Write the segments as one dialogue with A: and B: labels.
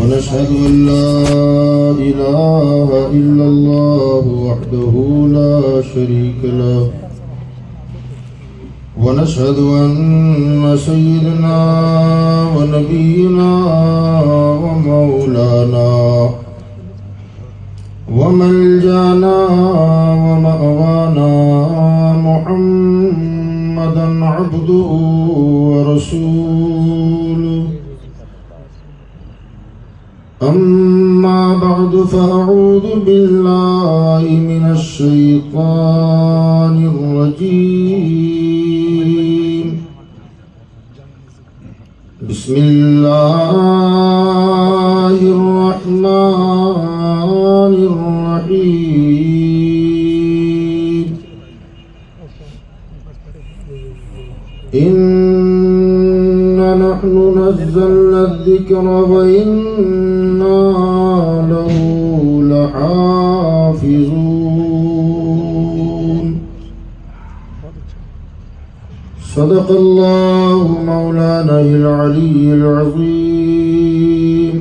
A: ونشهد أن لا إله إلا الله وحده لا شريك له ونشهد أن سيدنا ونبينا ومولانا وملجانا ومأوانا محمدا عبده ورسوله أما بعد فأعوذ بالله من الشيطان الرجيم بسم الله الرحمن الرحيم إنا نحن نزلنا الذكر وإنا له لحافظون صدق الله مولانا العلي العظيم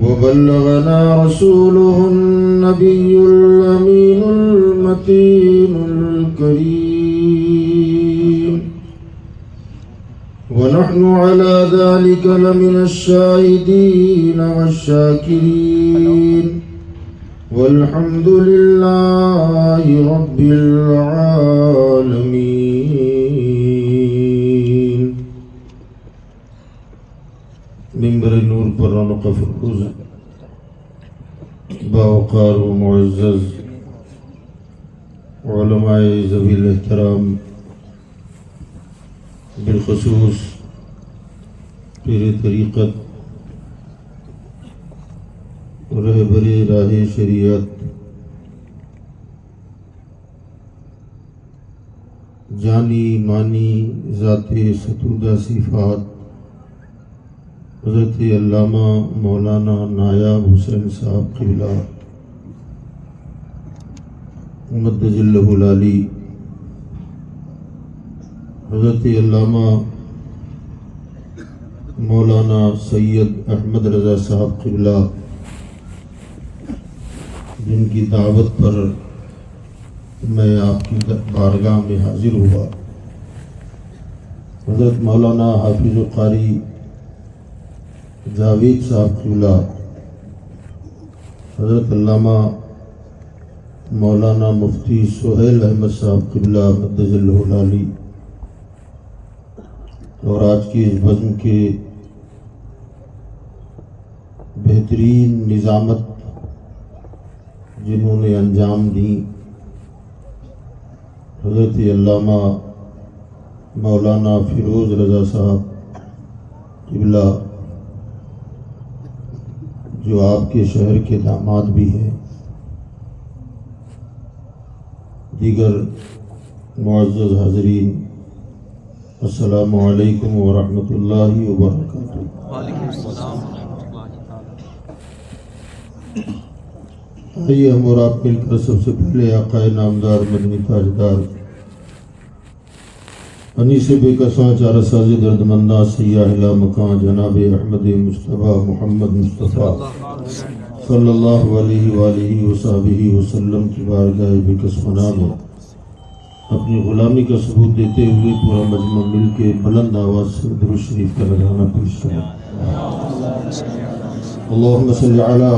A: وبلغنا رسوله النبي الأمين المتين الكريم ونحن على ذلك لمن الشاهدين والشاكرين والحمد لله رب العالمين. منبر نور پر رونق فروز باوقار و معزز علماء ذوی الاحترام، بالخصوص پیر طریقت رہبر راہ شریعت، جانی مانی ذات ستودہ صفات حضرت علامہ مولانا نایاب حسین صاحب قبلہ مدد اللہ العالی، حضرت علامہ مولانا سید احمد رضا صاحب قبلہ، جن کی دعوت پر میں آپ کی بارگاہ میں حاضر ہوا، حضرت مولانا حافظ القاری جاوید صاحب قبلہ، حضرت علامہ مولانا مفتی سہیل احمد صاحب قبلہ مدد اللہ العالی، اور آج کی اس بزم کے بہترین نظامت جنہوں نے انجام دی، حضرت علامہ مولانا فیروز رضا صاحب قبلہ، جو آپ کے شہر کے داماد بھی ہیں، دیگر معزز حاضرین، السلام علیکم ورحمۃ اللہ وبرکاتہ۔
B: وعلیکم السلام ورحمۃ اللہ۔
A: آئیے ہم اور آپ مل کر سب سے پہلے آقائے نامدار مدنی تاجدار انیس بے کساں چارہ ساز درد منداں سیاہ لا مکان جناب احمد مصطفیٰ محمد مصطفیٰ صلی اللہ علیہ وآلہ وصحبہ وسلم کی بارگاہ بے کسم نام اپنی غلامی کا ثبوت دیتے ہوئے پورا مجمع مل کے بلند آواز سے درود شریف کا نذرانہ پیش کریں۔ اللہم صلی علی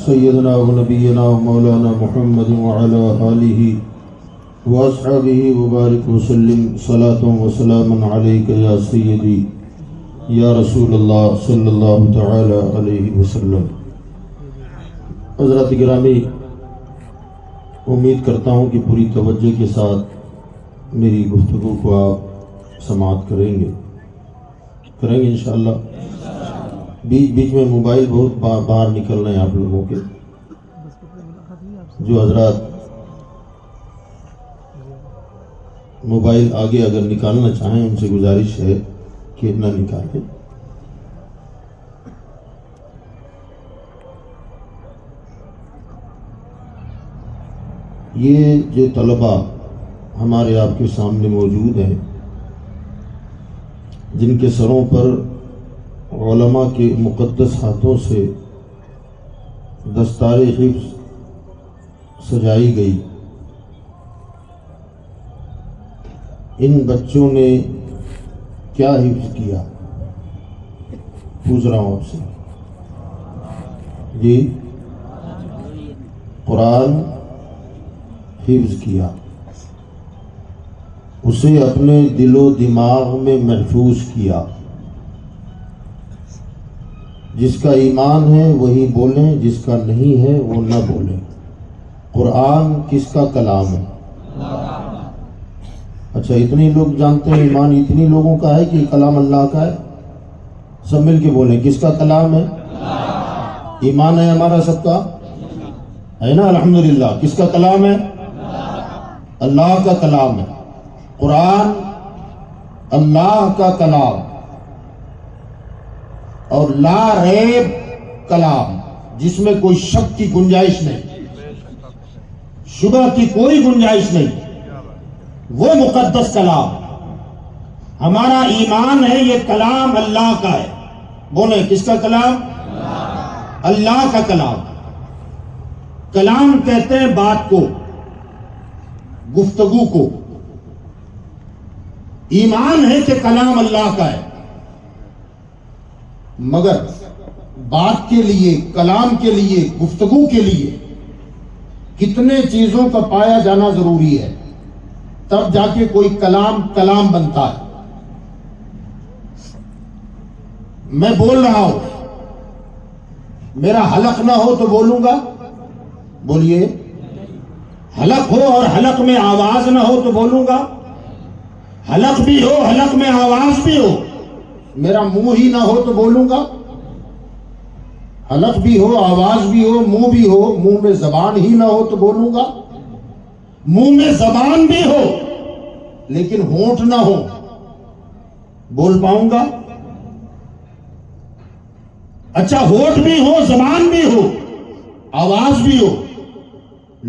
A: سیدنا و نبینا و مولانا محمد وعلی آلہ واصحابہ وبارک وسلم صلاۃ و سلام علیک یا سیدی یا رسول اللہ صلی اللہ تعالی علیہ وسلم۔ حضرات گرامی، امید کرتا ہوں کہ پوری توجہ کے ساتھ میری گفتگو کو آپ سماعت کریں گے انشاءاللہ۔ بیچ بیچ میں موبائل بہت باہر نکل رہے ہیں آپ لوگوں کے، جو حضرات موبائل آگے اگر نکالنا چاہیں ان سے گزارش ہے کہ نہ نکالیں۔ یہ جو طلباء ہمارے آپ کے سامنے موجود ہیں، جن کے سروں پر علماء کے مقدس ہاتھوں سے دستار حفظ سجائی گئی، ان بچوں نے کیا حفظ کیا؟ پوچھ رہا ہوں آپ سے جی۔ قرآن حفظ کیا، اسے اپنے دل و دماغ میں محفوظ کیا۔ جس کا ایمان ہے وہی بولیں، جس کا نہیں ہے وہ نہ بولیں۔ قرآن کس کا کلام ہے؟ اچھا، اتنے لوگ جانتے ہیں ایمان اتنی لوگوں کا ہے کہ کلام اللہ کا ہے؟ سب مل کے بولیں، کس کا کلام ہے؟ ایمان ہے ہمارا سب کا، ہے نا؟ الحمدللہ۔ کس کا کلام ہے؟ اللہ کا کلام ہے۔ قرآن اللہ کا کلام اور لا ریب کلام، جس میں کوئی شک کی گنجائش نہیں، شبہ کی کوئی گنجائش نہیں، وہ مقدس کلام ہمارا ایمان ہے۔ یہ کلام اللہ کا ہے، بولیں کس کا کلام؟ اللہ کا کلام۔ کلام کہتے ہیں بات کو، گفتگو کو۔ ایمان ہے کہ کلام اللہ کا ہے، مگر بات کے لیے، کلام کے لیے، گفتگو کے لیے کتنے چیزوں کا پایا جانا ضروری ہے، تب جا کے کوئی کلام بنتا ہے۔ میں بول رہا ہوں، میرا حلق نہ ہو تو بولوں گا؟ بولیے۔ حلق ہو اور حلق میں آواز نہ ہو تو بولوں گا؟ حلق بھی ہو، حلق میں آواز بھی ہو، میرا منہ ہی نہ ہو تو بولوں گا؟ حلق بھی ہو، آواز بھی ہو، منہ بھی ہو، منہ میں زبان ہی نہ ہو تو بولوں گا؟ منہ میں زبان بھی ہو لیکن ہونٹ نہ ہو، بول پاؤں گا؟ اچھا، ہونٹ بھی ہو، زبان بھی ہو، آواز بھی ہو،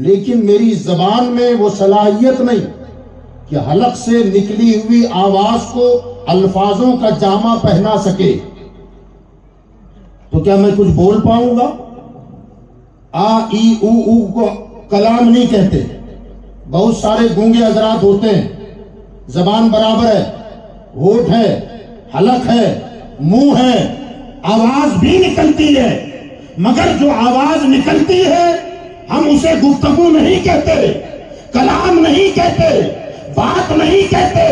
A: لیکن میری زبان میں وہ صلاحیت نہیں کہ حلق سے نکلی ہوئی آواز کو الفاظوں کا جامہ پہنا سکے، تو کیا میں کچھ بول پاؤں گا؟ آ ای او کو کلام نہیں کہتے۔ بہت سارے گونگے حضرات ہوتے ہیں، زبان برابر ہے، ہونٹ ہے، حلق ہے، منہ ہے، آواز بھی نکلتی ہے، مگر جو آواز نکلتی ہے ہم اسے گفتگو نہیں کہتے، کلام نہیں کہتے، بات نہیں کہتے۔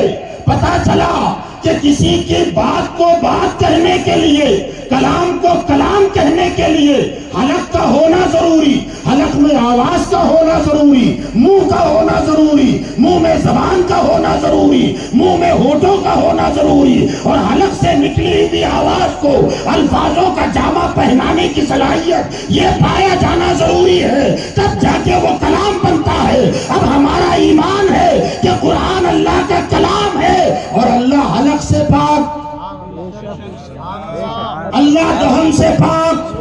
A: پتا چلا کہ کسی کی بات کو بات کہنے کے لیے، کلام کو کلام کہنے کے لیے حلق کا ہونا ضروری، حلق میں آواز کا ہونا ضروری، منہ کا ہونا ضروری، منہ میں زبان کا ہونا ضروری، منہ میں ہونٹوں کا ہونا ضروری، اور حلق سے نکلی ہوئی آواز کو الفاظوں کا جامہ پہنانے کی صلاحیت یہ پایا جانا ضروری ہے، تب جا کے وہ کلام بنتا ہے۔ اب ہمارا ایمان ہے کہ قرآن اللہ کا کلام ہے، اور اللہ حلق سے پاک، اللہ دہن سے پاک،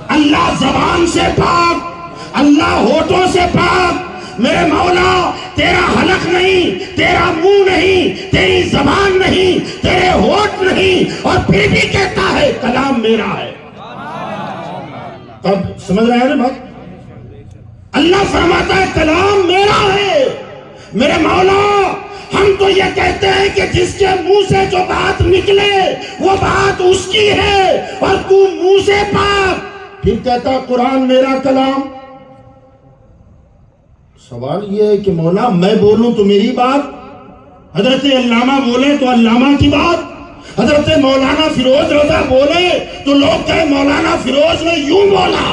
A: اللہ زبان سے پاک، اللہ ہونٹوں سے پاک۔ میرے مولا، تیرا حلق نہیں، تیرا منہ نہیں، تیری زبان نہیں، تیرے ہونٹ نہیں، اور پھر بھی کہتا ہے کلام میرا ہے۔ تب سمجھ رہے ہیں نا بات؟ اللہ فرماتا ہے کلام میرا ہے۔ میرے مولا، ہم تو یہ کہتے ہیں کہ جس کے منہ سے جو بات نکلے وہ بات اس کی ہے، اور تو منہ سے پاک، پھر کہتا قرآن میرا کلام۔ سوال یہ ہے کہ مولا میں بولوں تو میری بات، حضرت علامہ بولے تو علامہ کی بات، حضرت مولانا فیروز رضا بولے تو لوگ کہیں مولانا فیروز نے یوں بولا،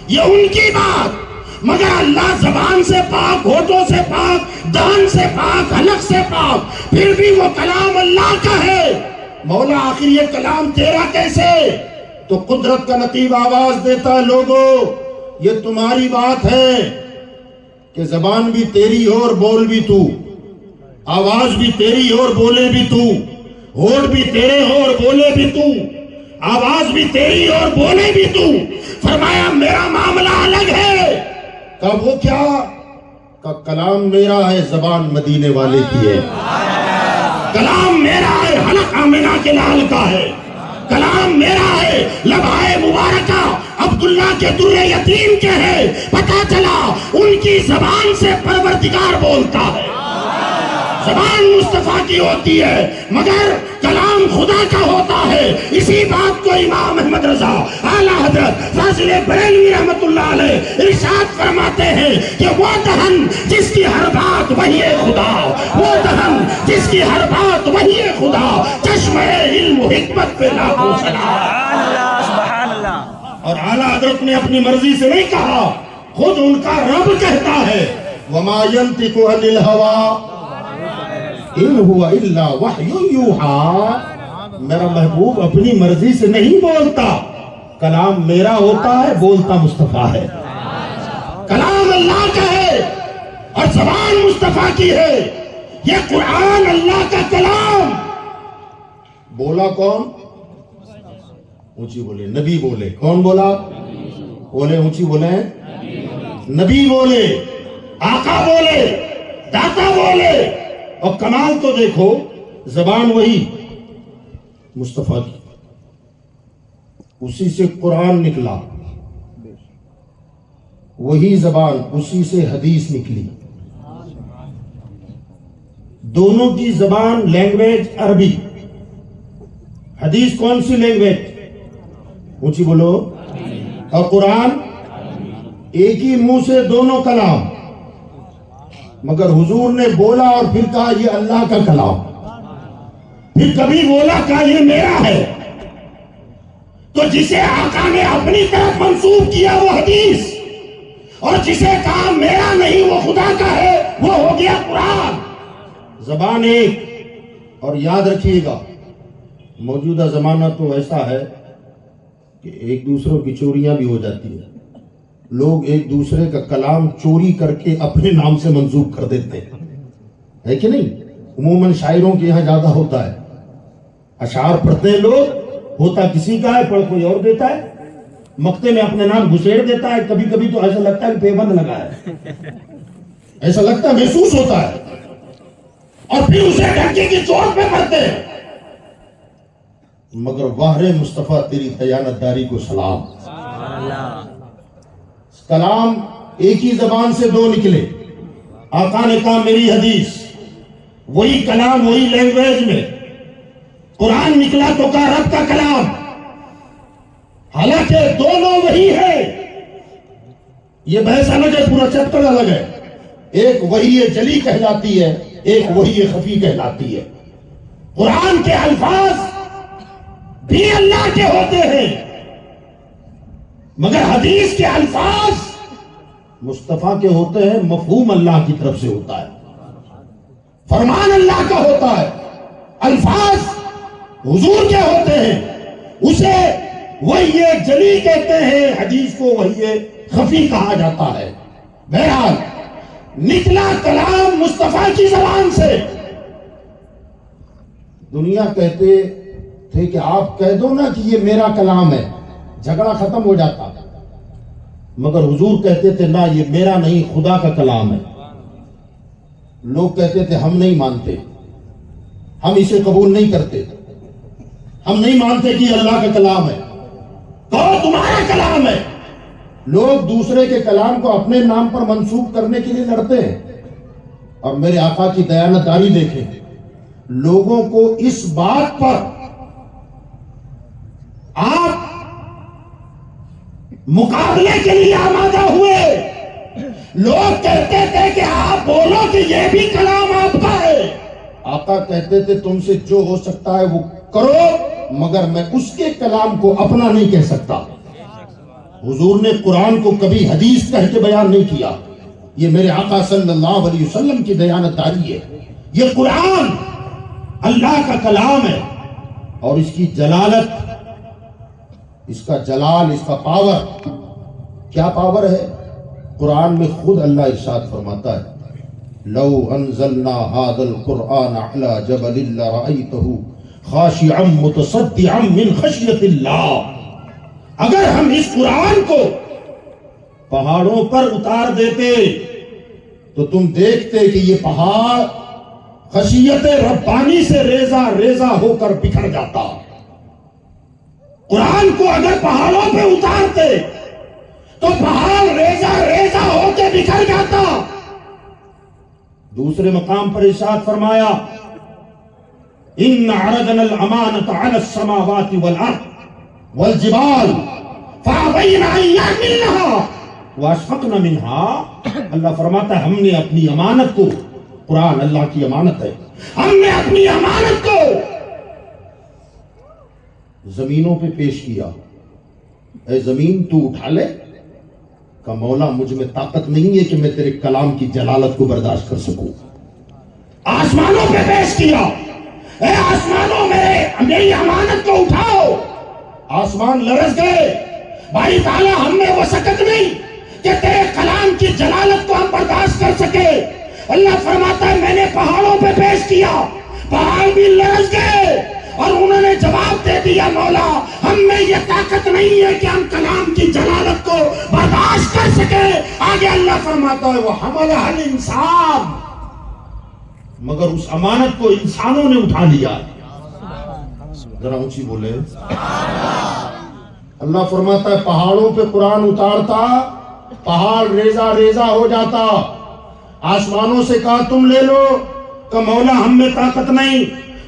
A: یہ ان کی بات، مگر اللہ زبان سے پاک، ہونٹوں سے پاک، دہن سے پاک، حلق سے پاک، پھر بھی وہ کلام اللہ کا ہے۔ مولا آخر یہ کلام تیرا کیسے؟ تو قدرت کا نقیب آواز دیتا ہے، لوگوں یہ تمہاری بات ہے کہ زبان بھی تیری ہو اور بول بھی تو، آواز بھی تیری ہو اور بولے بھی تو، ہونٹ بھی تیرے ہو اور بولے بھی تو، آواز بھی تیری ہو اور بولے بھی تو۔ فرمایا میرا معاملہ الگ ہے۔ کب وہ کیا؟ کہ کلام میرا ہے، زبان مدینے والے کی ہے، کلام میرا ہے، حلق آمنہ کے لال کا ہے،
C: کلام میرا ہے، لبائے مبارکہ عبداللہ کے در یتیم کے ہے، پتا چلا ان کی زبان سے پروردگار بولتا ہے، زبان مصطفیٰ کی ہوتی ہے مگر کلام خدا کا ہوتا ہے۔ اسی بات کو امام احمد رضا اعلیٰ حضرت فاضل بریلوی رحمت اللہ علیہ ارشاد فرماتے ہیں کہ وہ دہن جس کی ہر بات وہی خدا، وہ دہن جس کی ہر بات وہی خدا، چشمہ علم و حکمت پہ لاکھوں سلام۔
B: سبحان اللہ۔
C: اور اعلیٰ حضرت نے اپنی مرضی سے نہیں کہا، خود ان کا رب کہتا ہے وَمَا يَنْطِقُ عَنِ الْهَوَىٰ ان ہوا الا وحی یوحیٰ، میرا محبوب اپنی مرضی سے نہیں بولتا، کلام میرا ہوتا ہے، بولتا مصطفیٰ ہے۔ کلام اللہ کا ہے اور زبان مصطفیٰ کی ہے۔ یہ قرآن اللہ کا کلام، بولا کون؟ اونچی بولے نبی بولے، کون بولا؟ بولے اونچی بولے نبی بولے، آقا بولے، داتا بولے۔ اور کمال تو دیکھو، زبان وہی مصطفیٰ کی، اسی سے قرآن نکلا، وہی زبان اسی سے حدیث نکلی، دونوں کی زبان لینگویج عربی، حدیث کون سی لینگویج؟ اونچی بولو۔ اور قرآن ایک ہی منہ سے دونوں کلام، مگر حضور نے بولا اور پھر کہا یہ اللہ کا کلام، پھر کبھی بولا کہا یہ میرا ہے۔ تو جسے آقا نے اپنی طرف منسوب کیا وہ حدیث، اور جسے کہا میرا نہیں وہ خدا کا ہے وہ ہو گیا قرآن۔ زبان ایک، اور یاد رکھیے گا موجودہ زمانہ تو ایسا ہے کہ ایک دوسروں کی چوریاں بھی ہو جاتی ہیں، لوگ ایک دوسرے کا کلام چوری کر کے اپنے نام سے منسوب کر دیتے ہیں، ہے کہ نہیں؟ عموماً شاعروں کے یہاں زیادہ ہوتا ہے، اشعار پڑھتے ہیں لوگ، ہوتا کسی کا ہے پڑھ کوئی اور دیتا ہے، مقطع میں اپنے نام گھسیڑ دیتا ہے، کبھی کبھی تو ایسا لگتا ہے کہ پیبند لگا ہے، ایسا لگتا ہے، محسوس ہوتا ہے، اور پھر اسے ڈھنکی کی چوٹ پہ پڑھتے ہیں۔ مگر واہ مصطفیٰ تیری دیانت داری کو سلام۔ کلام ایک ہی زبان سے دو نکلے، آقا نے کہا میری حدیث، وہی کلام وہی لینگویج میں، قرآن نکلا تو کہا رب کا کلام، حالانکہ دونوں وہی ہے۔ یہ بحث الگ ہے، پورا چیپٹر الگ ہے، ایک وحی جلی کہلاتی ہے، ایک وحی خفی کہلاتی ہے۔ قرآن کے الفاظ بھی اللہ کے ہوتے ہیں، مگر حدیث کے الفاظ مصطفیٰ کے ہوتے ہیں، مفہوم اللہ کی طرف سے ہوتا ہے، فرمان اللہ کا ہوتا ہے، الفاظ حضور کے ہوتے ہیں، اسے وحی جلی کہتے ہیں، حدیث کو وحی خفی کہا جاتا ہے۔ بہرحال نکلا کلام مصطفیٰ کی زبان سے۔ دنیا کہتے تھے کہ آپ کہہ دو نا کہ یہ میرا کلام ہے، جھگڑا ختم ہو جاتا، مگر حضور کہتے تھے نہ یہ میرا نہیں خدا کا کلام ہے۔ لوگ کہتے تھے ہم نہیں مانتے، ہم اسے قبول نہیں کرتے، ہم نہیں مانتے کہ یہ اللہ کا کلام ہے، تو تمہارا کلام ہے۔ لوگ دوسرے کے کلام کو اپنے نام پر منسوب کرنے کے لیے لڑتے ہیں، اور میرے آقا کی دیانتداری دیکھیں، لوگوں کو اس بات پر آپ مقابلے کے لیے آمادہ ہوئے۔ لوگ کہتے تھے کہ آپ بولو کہ یہ بھی کلام آپ کا ہے، آقا کہتے تھے تم سے جو ہو سکتا ہے وہ کرو، مگر میں اس کے کلام کو اپنا نہیں کہہ سکتا۔ حضور نے قرآن کو کبھی حدیث کہہ کے بیان نہیں کیا، یہ میرے آقا صلی اللہ علیہ وسلم کی دیانتداری ہے۔ یہ قرآن اللہ کا کلام ہے، اور اس کی جلالت، اس کا جلال، اس کا پاور، کیا پاور ہے؟ قرآن میں خود اللہ ارشاد فرماتا ہے لو انزلنا هذا القرآن على جبل لرأيته خاشعا متصدعا من خشية اللہ، اگر ہم اس قرآن کو پہاڑوں پر اتار دیتے تو تم دیکھتے کہ یہ پہاڑ خشیت ربانی سے ریزہ ریزہ ہو کر بکھر جاتا۔ قرآن کو اگر پہاڑوں پہ اتارتے تو پہاڑ ریزہ ریزہ ہو کے بکھر جاتا. دوسرے مقام پر ارشاد فرمایا ان عرضنا الامانة على السماوات والارض والجبال فابین ان یحملنها واشفقن منها. اللہ فرماتا ہے ہم نے اپنی امانت کو، قرآن اللہ کی امانت ہے، ہم نے اپنی امانت کو زمینوں پہ پیش کیا. اے زمین تو اٹھا لے. کہ مولا مجھ میں طاقت نہیں ہے کہ میں تیرے کلام کی جلالت کو برداشت کر سکوں. آسمانوں پہ پیش کیا، اے آسمانوں میری امانت کو اٹھاؤ. آسمان لرز گئے. بھائی تعالیٰ ہم میں وہ سکت نہیں کہ تیرے کلام کی جلالت کو ہم برداشت کر سکے. اللہ فرماتا ہے میں نے پہاڑوں پہ پیش کیا، پہاڑ بھی لرز گئے اور انہوں نے جواب دے دیا مولا ہم میں یہ طاقت نہیں ہے کہ ہم کلام کی جلالت کو برداشت کر سکے. آگے اللہ فرماتا ہے وہ حملہ الانسان، مگر اس امانت کو انسانوں نے اٹھا لیا. ذرا اونچی بولے. اللہ فرماتا ہے پہاڑوں پہ قرآن اتارتا، پہاڑ ریزہ ریزہ ہو جاتا. آسمانوں سے کہا تم لے لو، کہ مولا ہم میں طاقت نہیں.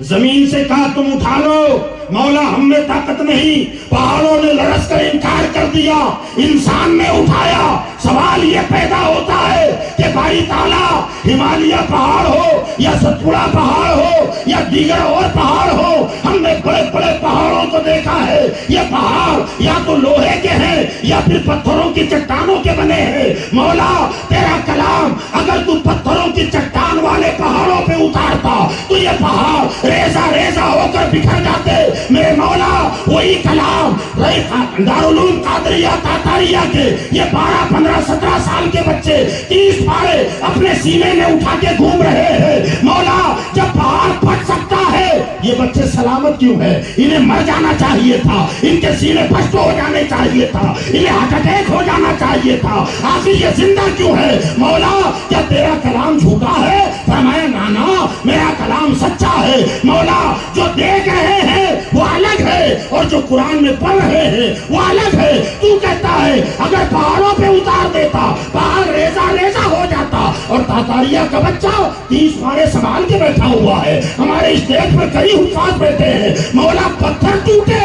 C: زمین سے کہا تم اٹھا لو، مولا ہم میں طاقت نہیں. پہاڑوں نے لرز کر انکار کر دیا، انسان نے اٹھایا. سوال یہ پیدا ہوتا ہے کہ بھائی تعالیٰ ہمالیہ پہاڑ ہو یا ستپورا پہاڑ ہو یا دیگر اور پہاڑ ہو، ہم نے بڑے بڑے پہاڑوں کو دیکھا ہے. یہ پہاڑ یا تو لوہے کے ہیں یا پھر پتھروں کی چٹانوں کے بنے ہیں. مولا تیرا کلام اگر تو پتھروں کی چٹان والے پہاڑوں پہ اتارتا تو یہ پہاڑ ریزہ ریزہ ہو کر بکھر جاتے. میرے مولا وہی کلام دارالعلوم قادریہ تاتاریہ کے یہ 12 15 17 سال کے بچے 30 پارے اپنے سینے میں اٹھا کے گھوم رہے ہیں. مولا جب پہاڑ پھٹ سکتا ہے یہ بچے سلامت کیوں ہے؟ انہیں مر جانا چاہیے تھا، ان کے سینے پھٹ ہو جانے چاہیے تھا، انہیں ہارٹ اٹیک ہو جانا چاہیے تھا. آخر یہ زندہ کیوں ہے؟ مولا کیا تیرا کلام جھوٹا ہے؟ فرمایا نانا میرا کلام سچا ہے. مولا جو دیکھ رہے ہیں وہ الگ ہے اور جو قرآن میں پڑھ رہے ہیں وہ الگ ہے. تو کہتا ہے اگر پہاڑوں پہ اتار دیتا پہاڑ ریزہ ریزہ ہو جاتا. اور تاتاریہ کا بچہ 30 پارے سنبھال کے بیٹھا ہوا ہے، ہمارے اسٹیج پر کئی حفاظ بیٹھے ہیں. مولا پتھر ٹوٹے،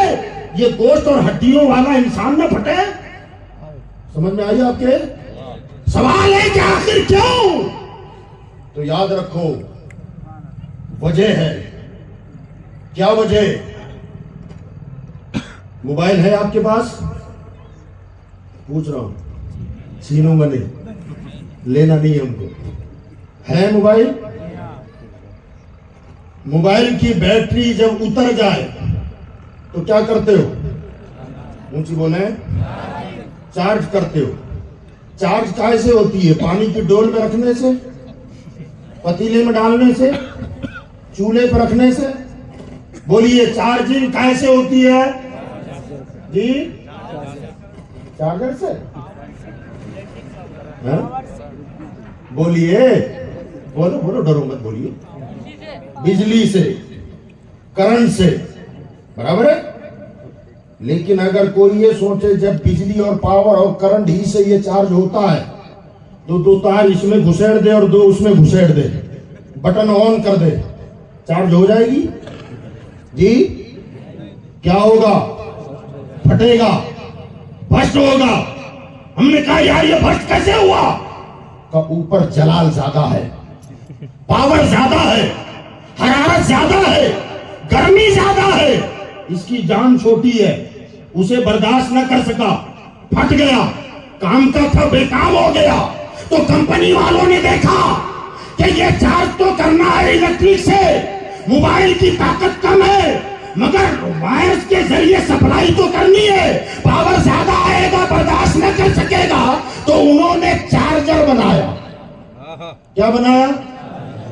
C: یہ گوشت اور ہڈیوں والا انسان نہ پھٹے. سمجھ میں آئی آپ کے؟ سوال ہے کہ آخر کیوں؟ تو یاد رکھو وجہ ہے. کیا وجہ؟ موبائل ہے آپ کے پاس؟ پوچھ رہا ہوں، چھینوں گا نہیں، لینا نہیں ہم کو. ہے موبائل؟ موبائل کی بیٹری جب اتر جائے تو کیا کرتے ہو؟ اونچی بولیں. چارج کرتے ہو. چارج کیسے ہوتی ہے؟ پانی کی ڈول میں رکھنے سے، پتیلے میں ڈالنے سے، چولہے پر رکھنے سے؟ بولیے چارجنگ کیسے ہوتی ہے جی؟ چارجر سے. بولیے، بولو بولو، ڈرو مت، بولیے. بجلی سے، کرنٹ سے، برابر ہے. لیکن اگر کوئی یہ سوچے جب بجلی اور پاور اور کرنٹ ہی سے یہ چارج ہوتا ہے تو 2 تار اس میں گھسیڑ دے اور 2 اس میں گھسیڑ دے، بٹن آن کر دے، چارج ہو جائے گی جی؟ کیا ہوگا؟ پھٹے گا، بھسٹ ہوگا. ہم نے کہا یار یہ بھسٹ کیسے ہوا؟ کہ اوپر جلال زیادہ ہے، پاور زیادہ ہے، حرارت زیادہ ہے، گرمی زیادہ ہے. اس کی جان چھوٹی ہے، اسے برداشت نہ کر سکا، پھٹ گیا، کام کا تھا بے کام ہو گیا. تو کمپنی والوں نے دیکھا کہ یہ چارج تو کرنا ہے الیکٹرک سے، موبائل کی طاقت کم ہے مگر وائرس کے ذریعے سپلائی تو کرنی ہے، پاور زیادہ آئے گا برداشت نہ کر سکے گا. تو انہوں نے چارجر بنایا. کیا بنایا؟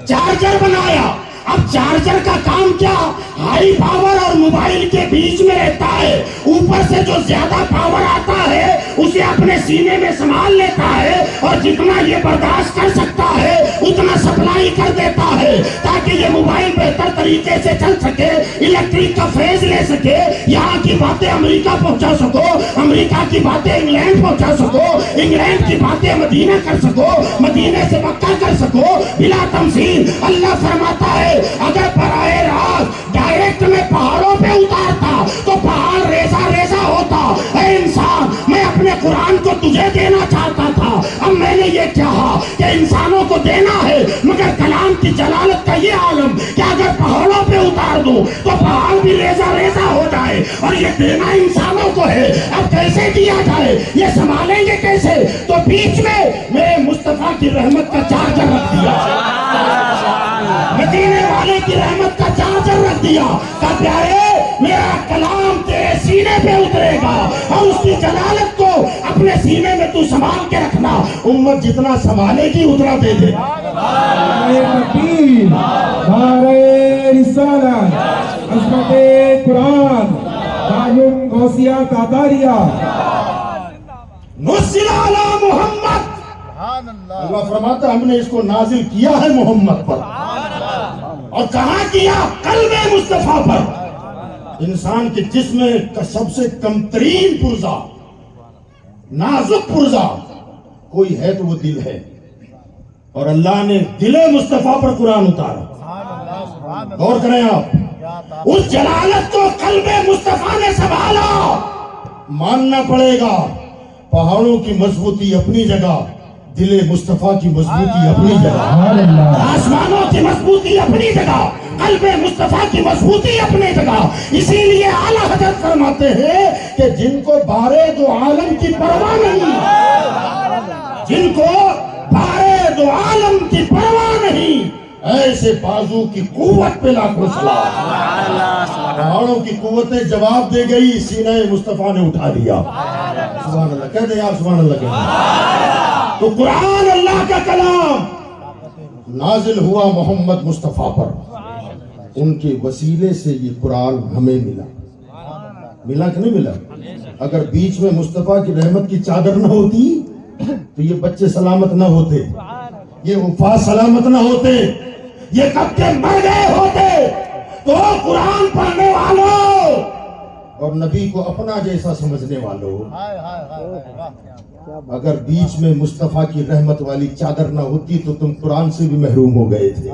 C: چارجر بنایا. اب چارجر کا کام کیا؟ ہائی پاور اور موبائل کے بیچ میں رہتا ہے. اوپر سے جو زیادہ پاور آتا ہے اسے اپنے سینے میں سنبھال لیتا ہے اور جتنا یہ برداشت کر سکتا ہے اتنا سپلائی کر دیتا ہے تاکہ یہ موبائل بہتر طریقے سے چل سکے، الیکٹرک کا فیض لے سکے، یہاں کی باتیں امریکہ پہنچا سکو، امریکہ کی باتیں انگلینڈ پہنچا سکو، انگلینڈ کی باتیں مدینہ کر سکو، مدینہ سے مکہ کر سکو بلا تمثیل۔ اللہ فرماتا ہے اگر براہ راست ڈائریکٹ میں پہاڑوں پہ اتارتا تو پہاڑ ریزہ ریزہ ہوتا۔ اے انسان، میں اپنے قرآن کو تجھے دینا چاہتا تھا، اب میں نے یہ کہا کہ انسانوں کو دینا ہے، مگر کلام کی جلالت کا یہ عالم کہ اگر پہاڑوں پہ اتار دوں تو پہاڑ بھی ریزہ ریزہ ہو جائے، اور یہ دینا انسانوں کو ہے۔ اب کیسے دیا جائے، یہ سنبھالیں گے کیسے؟ تو بیچ میں میرے مصطفیٰ کی رحمت کا چارجر رکھ دیا، مدینے والے کی رحمت کا چارجر رکھ دیا کہ پیارے میرا کلام تیرے سینے پہ اترے گا اور اس کی جلالت کو اپنے سینے میں تو سنبھال کے رکھنا، امت جتنا سنبھالے گی اتنا دے دے۔
D: نعرہ رسالت، عظمت قرآن، قائم غوثیہ تاتاریہ،
C: نزل علی محمد۔ اللہ فرماتا ہے ہم نے اس کو نازل کیا ہے محمد پر، اور کہاں کیا؟ قلب مصطفیٰ پر۔ انسان کے جسم کا سب سے کم ترین پرزہ، نازک پرزہ کوئی ہے تو وہ دل ہے، اور اللہ نے دل مصطفیٰ پر قرآن اتارا۔ غور کریں آپ، اس جلالت کو قلب مصطفیٰ نے سنبھالا۔ ماننا پڑے گا پہاڑوں کی مضبوطی اپنی جگہ، دل مصطفیٰ کی مضبوطی اپنی جگہ، آسمانوں کی مضبوطی اپنی جگہ، قلب مصطفیٰ کی مضبوطی اپنی جگہ۔ اسی لیے اعلیٰ حضرت فرماتے ہیں کہ جن کو بارے دو عالم کی پرواہ نہیں، جن کو بارے دو عالم کی پرواہ نہیں، ایسے بازو کی قوت پہ لاکھوں سلام۔ پہاڑوں کی قوتیں جواب دے گئی، سینہ مصطفیٰ نے اٹھا لیا۔ سبحان اللہ کہہ دیں یار، سبحان اللہ کہہ دیں۔ تو قرآن اللہ کا کلام نازل ہوا محمد مصطفیٰ پر، ان کے وسیلے سے یہ قرآن ہمیں ملا۔ ملا کہ نہیں ملا؟ اگر بیچ میں مصطفیٰ کی رحمت کی چادر نہ ہوتی تو یہ بچے سلامت نہ ہوتے، یہ وفات سلامت نہ ہوتے، یہ کب کے مر گئے ہوتے۔ تو قرآن پڑھنے والوں اور نبی کو اپنا جیسا سمجھنے والوں، اگر بیچ میں مصطفیٰ کی رحمت والی چادر نہ ہوتی تو تم قرآن سے بھی محروم ہو گئے تھے۔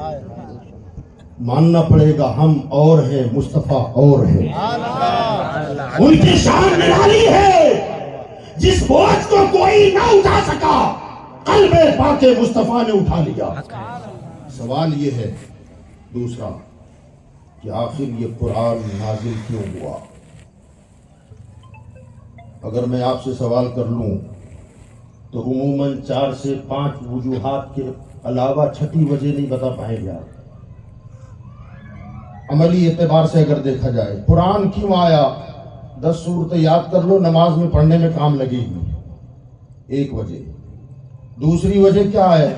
C: ماننا پڑے گا ہم اور ہیں، مصطفیٰ اور ہیں، ان کی شان نرالی ہے، جس بوجھ کو کوئی نہ اٹھا سکا قلب پاک مصطفیٰ نے اٹھا لیا۔ سوال یہ ہے دوسرا کہ آخر یہ قرآن نازل کیوں ہوا؟ اگر میں آپ سے سوال کر لوں تو عموماً 4 سے 5 وجوہات کے علاوہ چھٹی وجہ نہیں بتا پائیں گے آپ۔ عملی اعتبار سے اگر دیکھا جائے قرآن کیوں آیا، 10 صورتیں یاد کر لو، نماز میں پڑھنے میں کام لگے گی، ایک وجہ۔ دوسری وجہ کیا ہے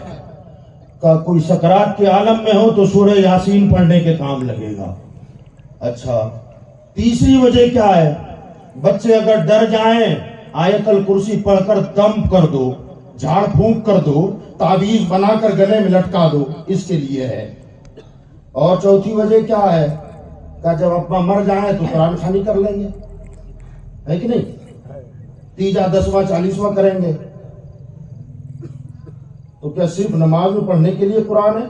C: کہ کوئی سکرات کے عالم میں ہو تو سورہ یاسین پڑھنے کے کام لگے گا۔ اچھا، تیسری وجہ کیا ہے؟ بچے اگر ڈر جائیں آیت الکرسی پڑھ کر دم کر دو، جھاڑ پھونک کر دو، تعویذ بنا کر گلے میں لٹکا دو، اس کے لیے ہے۔ اور چوتھی وجہ کیا ہے کہ جب ابا مر جائیں تو قرآن خوانی کر لیں گے، ہے کہ نہیں؟ تیجا 10واں 40واں کریں گے۔ تو کیا صرف نماز میں پڑھنے کے لیے قرآن ہے؟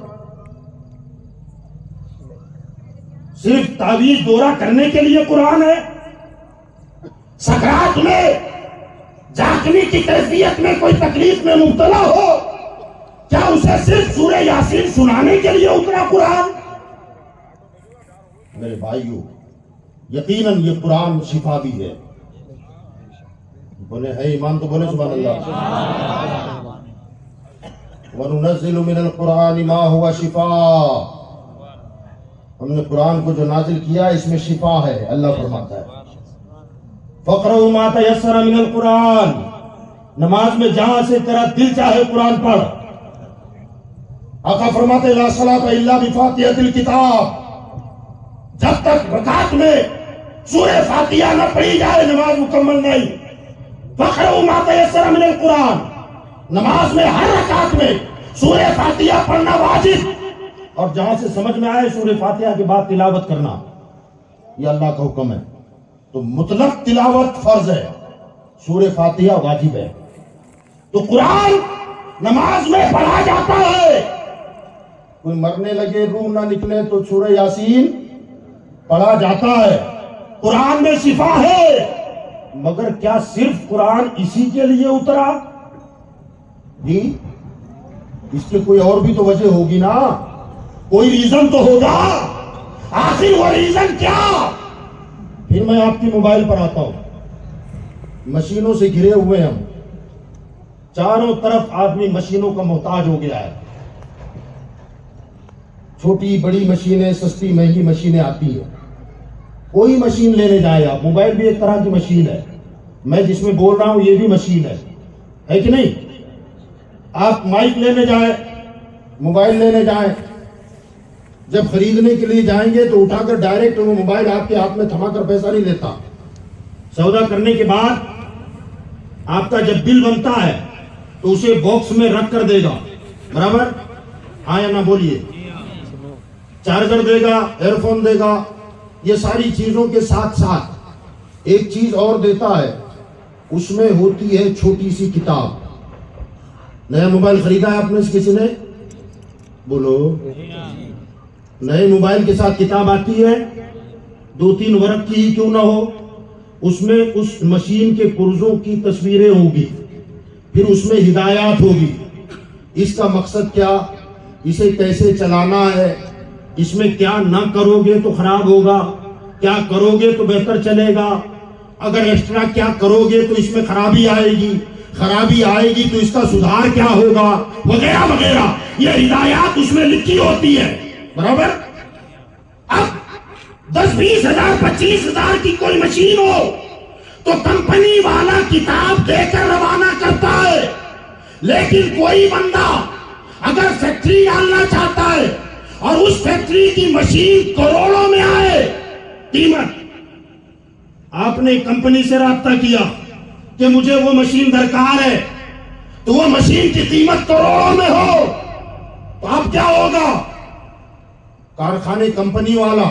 C: صرف تعویذ دورہ کرنے کے لیے قرآن ہے؟ سکرات میں جاگنے کی کیفیت میں کوئی تکلیف میں مبتلا ہو، کیا اسے صرف سورہ یاسین سنانے کے لیے اترا قرآن؟ میرے بھائیو، یقیناً یہ قرآن شفا بھی ہے۔ بولے ہے ایمان تو بولے سبحان اللہ۔ وَنُنَزِّلُ مِنَ الْقُرْآنِ مَا هُوَ شِفَاءٌ، ہم نے قرآن کو جو نازل کیا اس میں شفا ہے۔ اللہ فرماتا ہے فَقْرَؤْا مَا تَيَسَّرَ مِنَ الْقُرْآنِ، نماز میں جہاں سے تیرا دل چاہے قرآن پڑھ۔ آقا فرماتے ہیں لا صلاۃ الا بفاتحۃ الکتاب، جب تک رکعت میں سورہ فاتحہ نہ پڑھی جائے نماز مکمل نہیں۔ فقرؤوا ما تيسر من القرآن، نماز میں ہر رکعت میں سورہ فاتحہ پڑھنا واجب، اور جہاں سے سمجھ میں آئے سورہ فاتحہ کے بعد تلاوت کرنا، یہ اللہ کا حکم ہے۔ تو مطلق تلاوت فرض ہے، سورہ فاتحہ واجب ہے۔ تو قرآن نماز میں پڑھا جاتا ہے، کوئی مرنے لگے روح نہ نکلے تو سورہ یاسین پڑھا جاتا ہے۔ قرآن میں شفا ہے، مگر کیا صرف قرآن اسی کے لیے اترا؟ جی اس کے کوئی اور بھی تو وجہ ہوگی نا، کوئی ریزن تو ہوگا، آخر وہ ریزن کیا؟ پھر میں آپ کی موبائل پر آتا ہوں، مشینوں سے گھرے ہوئے ہم، چاروں طرف آدمی مشینوں کا محتاج ہو گیا ہے، چھوٹی بڑی مشینیں، سستی مہنگی مشینیں آتی ہیں، کوئی مشین لینے جائے آپ، موبائل بھی ایک طرح کی مشین ہے، میں جس میں بول رہا ہوں یہ بھی مشین ہے کہ نہیں؟ آپ مائک لینے جائیں، موبائل لینے جائیں، جب خریدنے کے لیے جائیں گے تو اٹھا کر ڈائریکٹ وہ موبائل آپ کے ہاتھ میں تھما کر پیسہ نہیں لیتا، سودا کرنے کے بعد آپ کا جب بل بنتا ہے تو اسے باکس میں رکھ کر دے گا، برابر؟ ہاں یا نہ بولیے؟ چارجر دے گا، ایئر فون دے گا، یہ ساری چیزوں کے ساتھ ساتھ ایک چیز اور دیتا ہے، اس میں ہوتی ہے چھوٹی سی کتاب۔ نیا موبائل خریدا ہے آپ نے کسی نے؟ بولو۔ نئے موبائل کے ساتھ کتاب آتی ہے، 2-3 ورق کی ہی کیوں نہ ہو، اس میں اس مشین کے پرزوں کی تصویریں ہوگی، پھر اس میں ہدایات ہوگی، اس کا مقصد کیا، اسے کیسے چلانا ہے، اس میں کیا نہ کرو گے تو خراب ہوگا، کیا کرو گے تو بہتر چلے گا، اگر ایکسٹرا کیا کرو گے تو اس میں خرابی آئے گی، خرابی آئے گی تو اس کا سدھار کیا ہوگا، وغیرہ وغیرہ، یہ ہدایات اس میں لکھی ہوتی ہے، برابر؟ اب 10-20 ہزار 25 ہزار کی کوئی مشین ہو تو کمپنی والا کتاب دے کر روانہ کرتا ہے، لیکن کوئی بندہ اگر فیکٹری ڈالنا چاہتا ہے اور اس فیکٹری کی مشین کروڑوں میں آئے قیمت، آپ نے کمپنی سے رابطہ کیا کہ مجھے وہ مشین درکار ہے، تو وہ مشین کی قیمت کروڑوں میں ہو تو اب کیا ہوگا؟ کارخانے کمپنی والا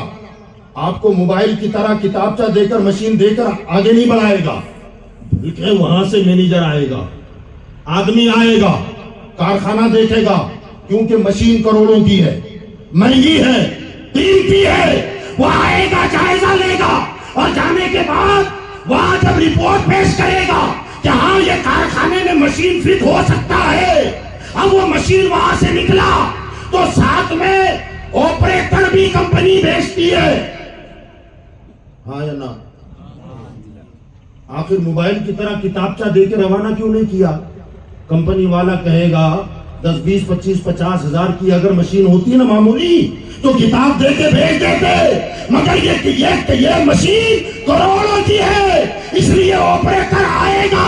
C: آپ کو موبائل کی طرح کتابچہ دے کر مشین دے کر آگے نہیں بڑھائے گا، بلکہ وہاں سے مینیجر آئے گا، آدمی آئے گا، کارخانہ دیکھے گا، کیونکہ مشین کروڑوں کی ہے، مہنگی ہے، قیمتی ہے، وہ آئے گا، جائزہ لے گا، اور جانے کے بعد وہاں جب رپورٹ پیش کرے گا کہ ہاں یہ کارخانے میں مشین فٹ ہو سکتا ہے، اب وہ مشین وہاں سے نکلا تو ساتھ میں آپریٹر بھی کمپنی بیچتی ہے، ہاں یا نہ؟ آخر موبائل کی طرح کتابچہ دے کے روانہ کیوں نہیں کیا؟ کمپنی والا کہے گا 10, 20, 25, 50 ہزار کی اگر مشین ہوتی ہے نا معمولی تو کتاب دے کے بھیج دیتے، مگر یہ مشین کروڑوں کی ہے، اس لیے آپریٹر آئے گا،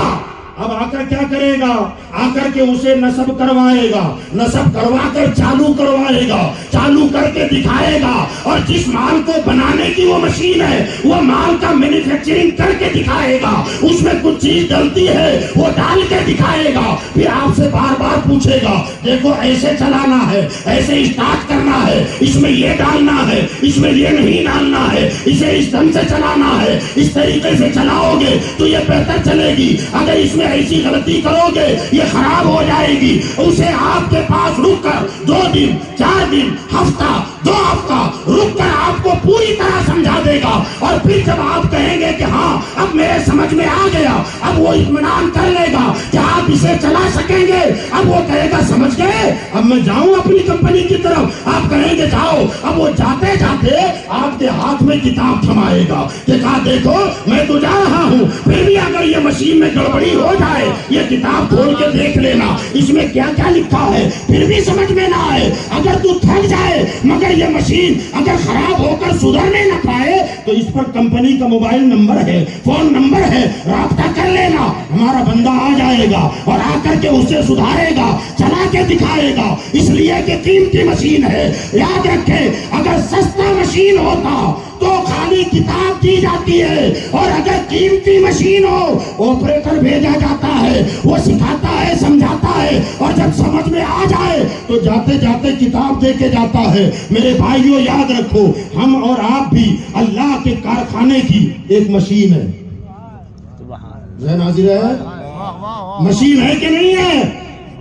C: اب آ کر کیا کرے گا؟ آ کر کے اسے نصب کروائے گا، نصب کروا کر چالو کروائے گا، چالو کر کے دکھائے گا، اور جس مال کو بنانے کی وہ مشین ہے وہ مال کا مینوفیکچرنگ کر کے دکھائے گا، اس میں کچھ چیز ڈلتی ہے وہ ڈال کے دکھائے گا، پھر آپ سے بار بار پوچھے گا دیکھو ایسے چلانا ہے، ایسے اسٹارٹ کرنا ہے، اس میں یہ ڈالنا ہے، اس میں یہ نہیں ڈالنا ہے، اسے اس ڈھنگ سے چلانا ہے، اس طریقے سے چلاؤ گے تو یہ بہتر چلے گی، اگر اس میں ایسی غلطی کرو گے یہ خراب ہو جائے گی، اسے آپ کے پاس رک کر 2 دن 4 دن ہفتہ 2 ہفتہ رک کر آپ کو پوری طرح سمجھا دے گا، اور پھر جب آپ کہیں گے کہ ہاں اب میرے سمجھ میں آ گیا، اب وہ اطمینان کر لے گا کہ آپ اسے چلا سکیں گے، اب وہ کہے گا سمجھ گئے اب میں جاؤں اپنی کمپنی کی طرف، آپ کہیں گے جاؤ، اب وہ جاتے جاتے آپ کے ہاتھ میں کتاب تھمائے گا کہ کہا دیکھو میں تو جا رہا ہوں، پھر بھی اگر یہ مشین میں گڑبڑی ہو جائے یہ کتاب کھول کے دیکھ لینا اس میں کیا کیا لکھا ہے، پھر بھی سمجھ میں نہ آئے، اگر تو تھک جائے مگر یہ مشین اگر خراب ہو کر سدھرنے نہ پائے تو اس پر کمپنی کا موبائل نمبر ہے، فون نمبر ہے، رابطہ کر لینا، ہمارا بندہ آ جائے گا اور آ کر کے اسے سدھارے گا، چلا کے دکھائے گا، اس لیے کہ قیمتی مشین ہے، یاد رکھے اگر سستا مشین ہوتا تو خالی کتاب دی جاتی ہے، اور اگر قیمتی مشین ہو آپریٹر بھیجا جاتا ہے، وہ سکھاتا ہے، سمجھاتا ہے، اور جب سمجھ میں آ جائے تو جاتے جاتے کتاب دے کے جاتا ہے۔ میرے بھائیوں یاد رکھو، ہم اور آپ بھی اللہ کے کارخانے کی ایک مشین ہے۔ ذہن حاضر ہے؟ مشین ہے کہ نہیں ہے؟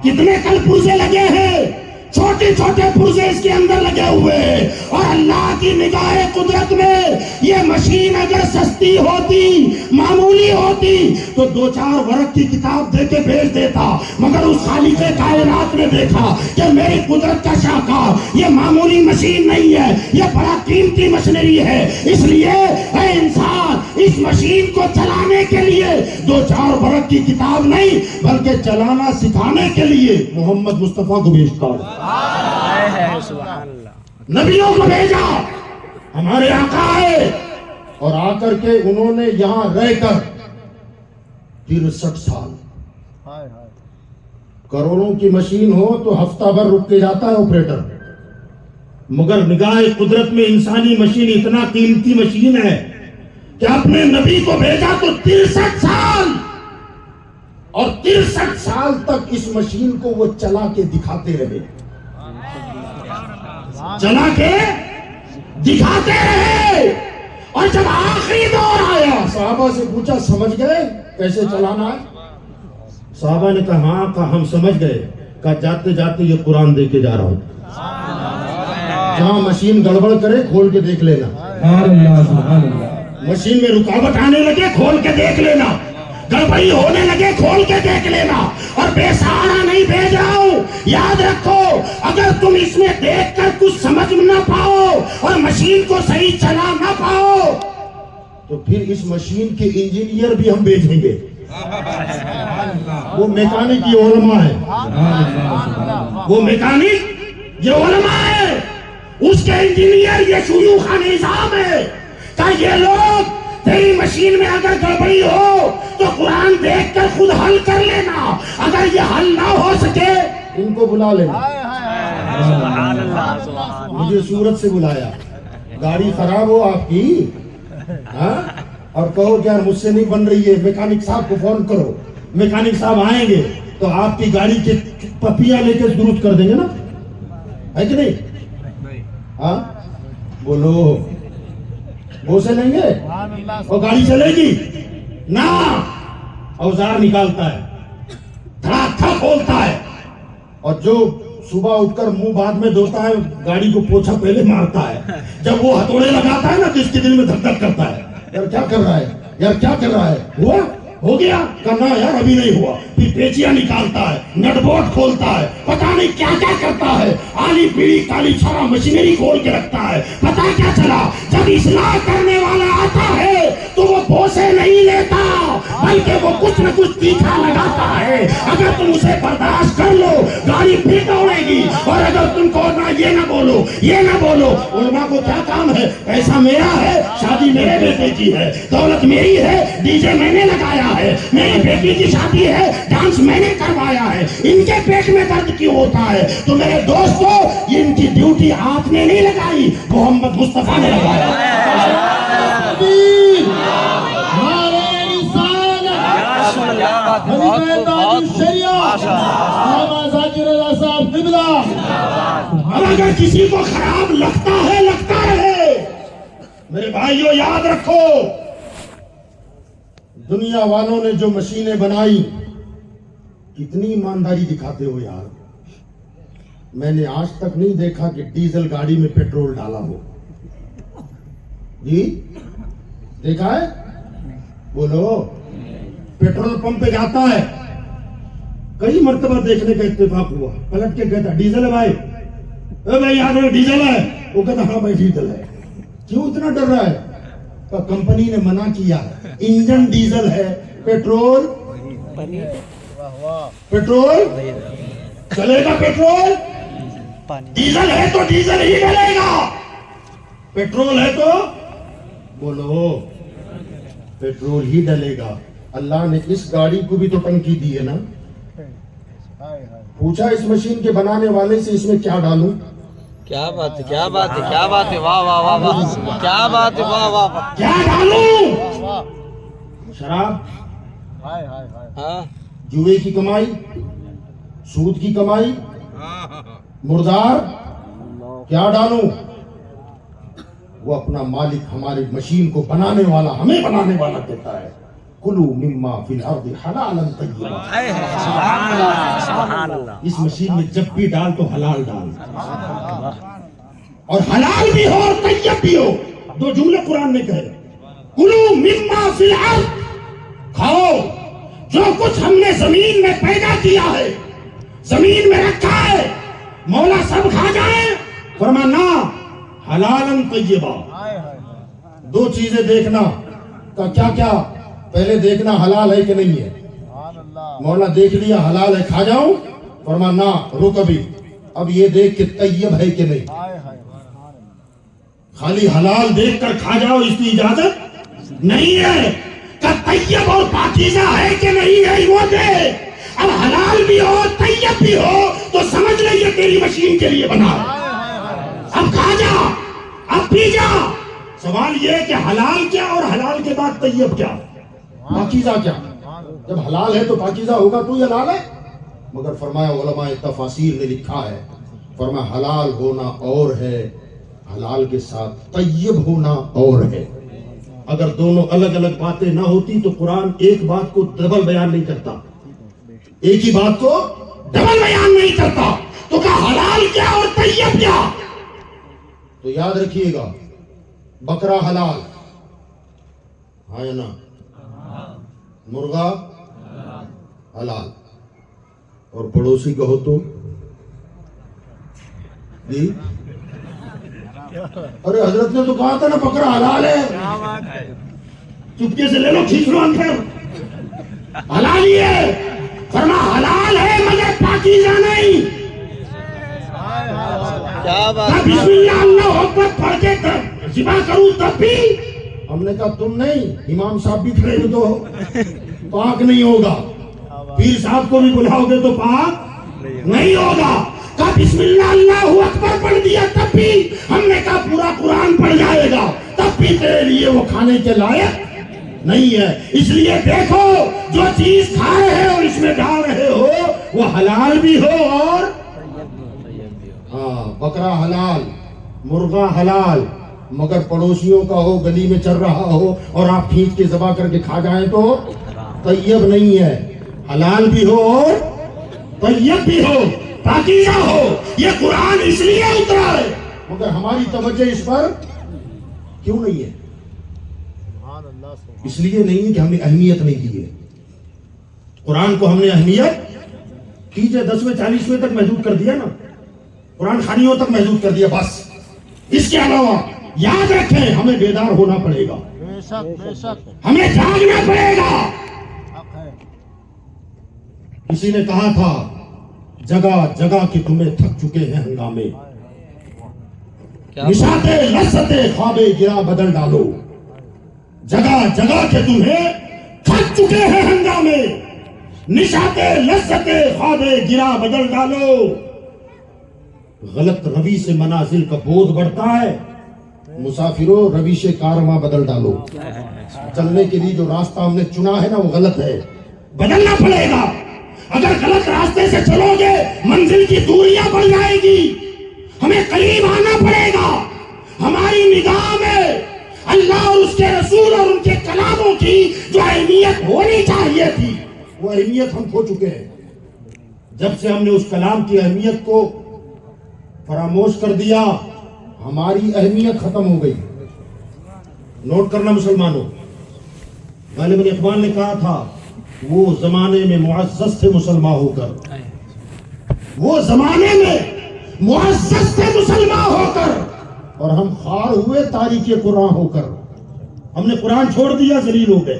C: کتنے کل پرزے لگے ہیں، چھوٹے چھوٹے پرزے اس کے اندر لگے ہوئے ہیں، اور اللہ کی نگاہ قدرت میں یہ مشین اگر سستی ہوتی، معمولی ہوتی، تو 2-4 ورق کی کتاب دے کے بھیج دیتا، مگر اس خالق کائنات نے دیکھا کہ میری قدرت کا شاہکار یہ معمولی مشین نہیں ہے، یہ بڑا قیمتی مشینری ہے، اس لیے اے انسان اس مشین کو چلانے کے لیے 2-4 ورق کی کتاب نہیں بلکہ چلانا سکھانے کے لیے محمد مصطفیٰ کو بھیجتا ہوں، نبیوں کو بھیجا، ہمارے آقا آئے، اور آ کر کے انہوں نے یہاں رہ کر 63 سال، کروڑوں کی مشین ہو تو ہفتہ بھر رک کے جاتا ہے آپریٹر، مگر نگاہ قدرت میں انسانی مشین اتنا قیمتی مشین ہے کہ اپنے نبی کو بھیجا تو 63 سال، اور 63 سال تک اس مشین کو وہ چلا کے دکھاتے رہے، چلا کے دکھاتے رہے، اور جب آخری دور آیا صحابہ سے پوچھا سمجھ گئے کیسے چلانا ہے؟ صحابہ نے کہا ہاں، کہا ہم سمجھ گئے، کہا جاتے جاتے یہ قرآن دے کے جا رہا ہوں، جہاں مشین گڑبڑ کرے کھول کے دیکھ لینا، مشین میں رکاوٹ آنے لگے کھول کے دیکھ لینا، گڑبڑی ہونے لگے کھول کے دیکھ لینا، اور بے سہارا نہیں بھیج رہا ہوں۔ یاد رکھو اگر تم اس میں دیکھ کر کچھ سمجھ نہ پاؤ اور مشین کو صحیح چلا نہ پاؤ تو پھر اس مشین کے انجینئر بھی ہم بھیجیں گے، وہ میکانک یہ علماء ہے، وہ میکانک یہ علماء ہے، اس کے انجینئر یہ شیوخ نظام ہے، کہ یہ لوگ تیری مشین میں اگر گڑبڑی ہو تو قرآن دیکھ کر خود حل کر لینا، اگر یہ حل نہ ہو سکے ان کو بلا لینا۔ مجھے صورت سے بلایا، گاڑی خراب ہو آپ کی اور کہو کہ یار مجھ سے نہیں بن رہی ہے، میکانک صاحب کو فون کرو، میکانک صاحب آئیں گے تو آپ کی گاڑی کے پپیاں لے کے درست کر دیں گے نا، ہے کہ نہیں؟ ہاں بولو، وہ سے لیں گے اور گاڑی چلے گی نا، اوزار نکالتا ہے، تھڑا تھڑا کھولتا ہے، اور جو صبح اٹھ کر منہ بعد میں دھوتا ہے گاڑی کو پوچھا پہلے مارتا ہے، جب وہ ہتھوڑے لگاتا ہے نا تو اس کے دل میں دھک دھک کرتا ہے، یار کیا کر رہا ہے، یار کیا کر رہا ہے، ہوا ہو گیا، کرنا یار ابھی نہیں ہوا، پھر پیچیاں نکالتا ہے، نٹ بورڈ کھولتا ہے، پتہ نہیں کیا کیا کرتا ہے، آلی پیڑی کالی چھڑا مشینری کھول کے رکھتا ہے، پتہ کیا چلا جب اصلاح کرنے والا آتا ہے تو وہ بوسے نہیں لیتا بلکہ وہ کچھ نہ کچھ تیکھا لگاتا ہے، اگر تم اسے برداشت کر لو گاڑی پھر دوڑے گی، اور اگر تم کو یہ نہ بولو یہ نہ بولو، علماء کو کیا کام ہے، پیسہ میرا ہے، شادی میرے بیٹے کی ہے، دولت میری ہے، ڈی جے میں نے لگایا ہے، میری بیٹی کی شادی ہے، ڈانس میں نے کروایا ہے، ان کے پیٹ میں درد کیوں ہوتا ہے؟ تو میرے دوستو ان کی ڈیوٹی آپ نے نہیں لگائی، محمد مصطفیٰ نے لگایا۔ اب اگر کسی کو خراب لگتا ہے لگتا رہے، میرے بھائیوں یاد رکھو دنیا والوں نے جو مشینیں بنائی کتنی ایمانداری دکھاتے ہو یار، میں نے آج تک نہیں دیکھا کہ ڈیزل گاڑی میں پیٹرول ڈالا ہو، جی دیکھا ہے؟ بولو، پیٹرول پمپ پہ جاتا ہے، کئی مرتبہ دیکھنے کا اتفاق ہوا، پلٹ کے کہتا ڈیزل ہے بھائی، اے بھائی یہاں ڈیزل ہے، وہ کہتا ہاں بھائی ڈیزل ہے، کیوں اتنا ڈر رہا ہے؟ کمپنی نے منع کیا، انجن ڈیزل ہے، پیٹرول چلے گا، پیٹرول ڈیزل ہے تو ڈیزل ہی ڈلے گا، پیٹرول ہے تو بولو پیٹرول ہی ڈلے گا۔ اللہ نے اس گاڑی کو بھی تو ٹنکی دی ہے نا، پوچھا اس مشین کے بنانے والے سے اس میں کیا ڈالوں،
B: کیا بات ہے، کیا بات ہے، کیا بات ہے، واہ واہ واہ واہ، کیا بات ہے، واہ واہ واہ،
C: کیا ڈالوں؟ شراب،
B: ہاں
C: جوئے کی کمائی، سود کی کمائی، مردار، کیا ڈالوں؟ وہ اپنا مالک ہماری مشین کو بنانے والا، ہمیں بنانے والا کہتا ہے کلو مما فی الارض حلالا طیبا۔ اس مشین میں جب بھی ڈال تو حلال ڈال، اور حلال بھی ہو اور طیب بھی ہو، دو جملے قرآن نے کہے، کلو مما فی الارض، کھاؤ جو کچھ ہم نے زمین میں پیدا کیا ہے، زمین میں رکھا ہے، مولا سب کھا جائیں؟ فرمانا حلالا طیبا۔ دو چیزیں دیکھنا، کیا کیا؟ پہلے دیکھنا حلال ہے کہ نہیں ہے۔ مولا دیکھ لیا حلال ہے، کھا جاؤں؟ فرمانا رک اب یہ دیکھ کہ طیب ہے کہ نہیں۔ خالی حلال دیکھ کر کھا جاؤ اس کی اجازت نہیں ہے، کہ طیب اور پاکیزہ ہے کہ نہیں ہے وہ دیکھ۔ اب حلال بھی ہو طیب بھی ہو تو سمجھ لے یہ تیری مشین کے لیے بنا ہے۔ اب کھا جا، اب پی جا۔ سوال یہ ہے کہ حلال کیا اور حلال کے بعد طیب کیا، پاکیزہ کیا؟ جب حلال ہے تو پاکیزہ ہوگا تو ہی حلال ہے۔ مگر فرمایا علماء تفاسیر نے لکھا ہے، فرمایا حلال ہونا اور ہے، حلال کے ساتھ طیب ہونا اور ہے۔ اگر دونوں الگ الگ باتیں نہ ہوتی تو قرآن ایک بات کو ڈبل بیان نہیں کرتا، ایک ہی بات کو ڈبل بیان نہیں کرتا۔ تو کہا حلال کیا اور طیب کیا؟ تو یاد رکھیے گا، بکرا حلال، ہاں یا نا؟ مرغا حلال، اور پڑوسی کہو تو جی ارے حضرت نے تو کہا تھا نا بکرا حلال ہے، چپکے سے لے لو، کھینچ لو اندر، حلال ہی ہے۔ فرما حلال ہے مگر پاکیزہ نہیں۔
B: کیا بات ہے،
C: بسم اللہ اللہ اکبر پڑھ کے ذبح کروں تب بھی؟ ہم نے کہا تم نہیں، امام صاحب بھی کھڑے تو پاک نہیں ہوگا، پیر صاحب کو بھی بلاؤ گے تو پاک نہیں ہوگا۔ کہا بسم اللہ اللہ اکبر پڑھ دیا تب بھی؟ ہم نے کہا پورا قرآن پڑھ جائے گا تب بھی تیرے لیے وہ کھانے کے لائق نہیں ہے۔ اس لیے دیکھو جو چیز کھا رہے ہو اس میں ڈال رہے ہو وہ حلال بھی ہو اور ہاں، بکرا حلال، مرغا حلال، مگر پڑوسیوں کا ہو، گلی میں چل رہا ہو اور آپ کھینچ کے ذبح کر کے کھا جائیں تو طیب نہیں ہے۔ حلال بھی ہو اور طیب بھی ہو، پاکیزہ ہو۔ یہ قرآن اس لیے اترا ہے، مگر ہماری توجہ اس پر کیوں نہیں ہے؟ اس لیے نہیں ہے کہ ہمیں اہمیت نہیں دی ہے۔ قرآن کو ہم نے اہمیت کیجئے 10ویں 40ویں تک محدود کر دیا نا، قرآن خانیوں تک محدود کر دیا بس۔ اس کے علاوہ یاد رکھیں ہمیں بیدار ہونا پڑے گا، ہمیں جاگنا پڑے گا۔ کسی نے کہا تھا جگہ جگہ کے تمہیں تھک چکے ہیں ہنگامے، نشاتے لذتے خوابے گرا بدل ڈالو۔ جگہ جگہ کے تمہیں تھک چکے ہیں ہنگامے، نشاتے لذتے خوابے گرا بدل ڈالو۔ غلط روی سے منازل کا بودھ بڑھتا ہے، مسافروں رویش کارواں بدل ڈالو۔ چلنے کے لیے جو راستہ ہم نے چنا ہے نا وہ غلط ہے، بدلنا پڑے گا۔ اگر غلط راستے سے چلو گے منزل کی دوریاں بڑھ جائے گی، ہمیں قریب آنا پڑے گا۔ ہماری نگاہ میں اللہ اور اس کے رسول اور ان کے کلاموں کی جو اہمیت ہونی چاہیے تھی وہ اہمیت ہم کھو چکے ہیں۔ جب سے ہم نے اس کلام کی اہمیت کو فراموش کر دیا ہماری اہمیت ختم ہو گئی۔ نوٹ کرنا مسلمانوں، غالب اقبال نے کہا تھا وہ زمانے میں معزز تھے مسلمان ہو کر، وہ زمانے میں معزز تھے مسلمان ہو کر، اور ہم خوار ہوئے تاریخ قرآن ہو کر۔ ہم نے قرآن چھوڑ دیا، ذلیل ہو گئے،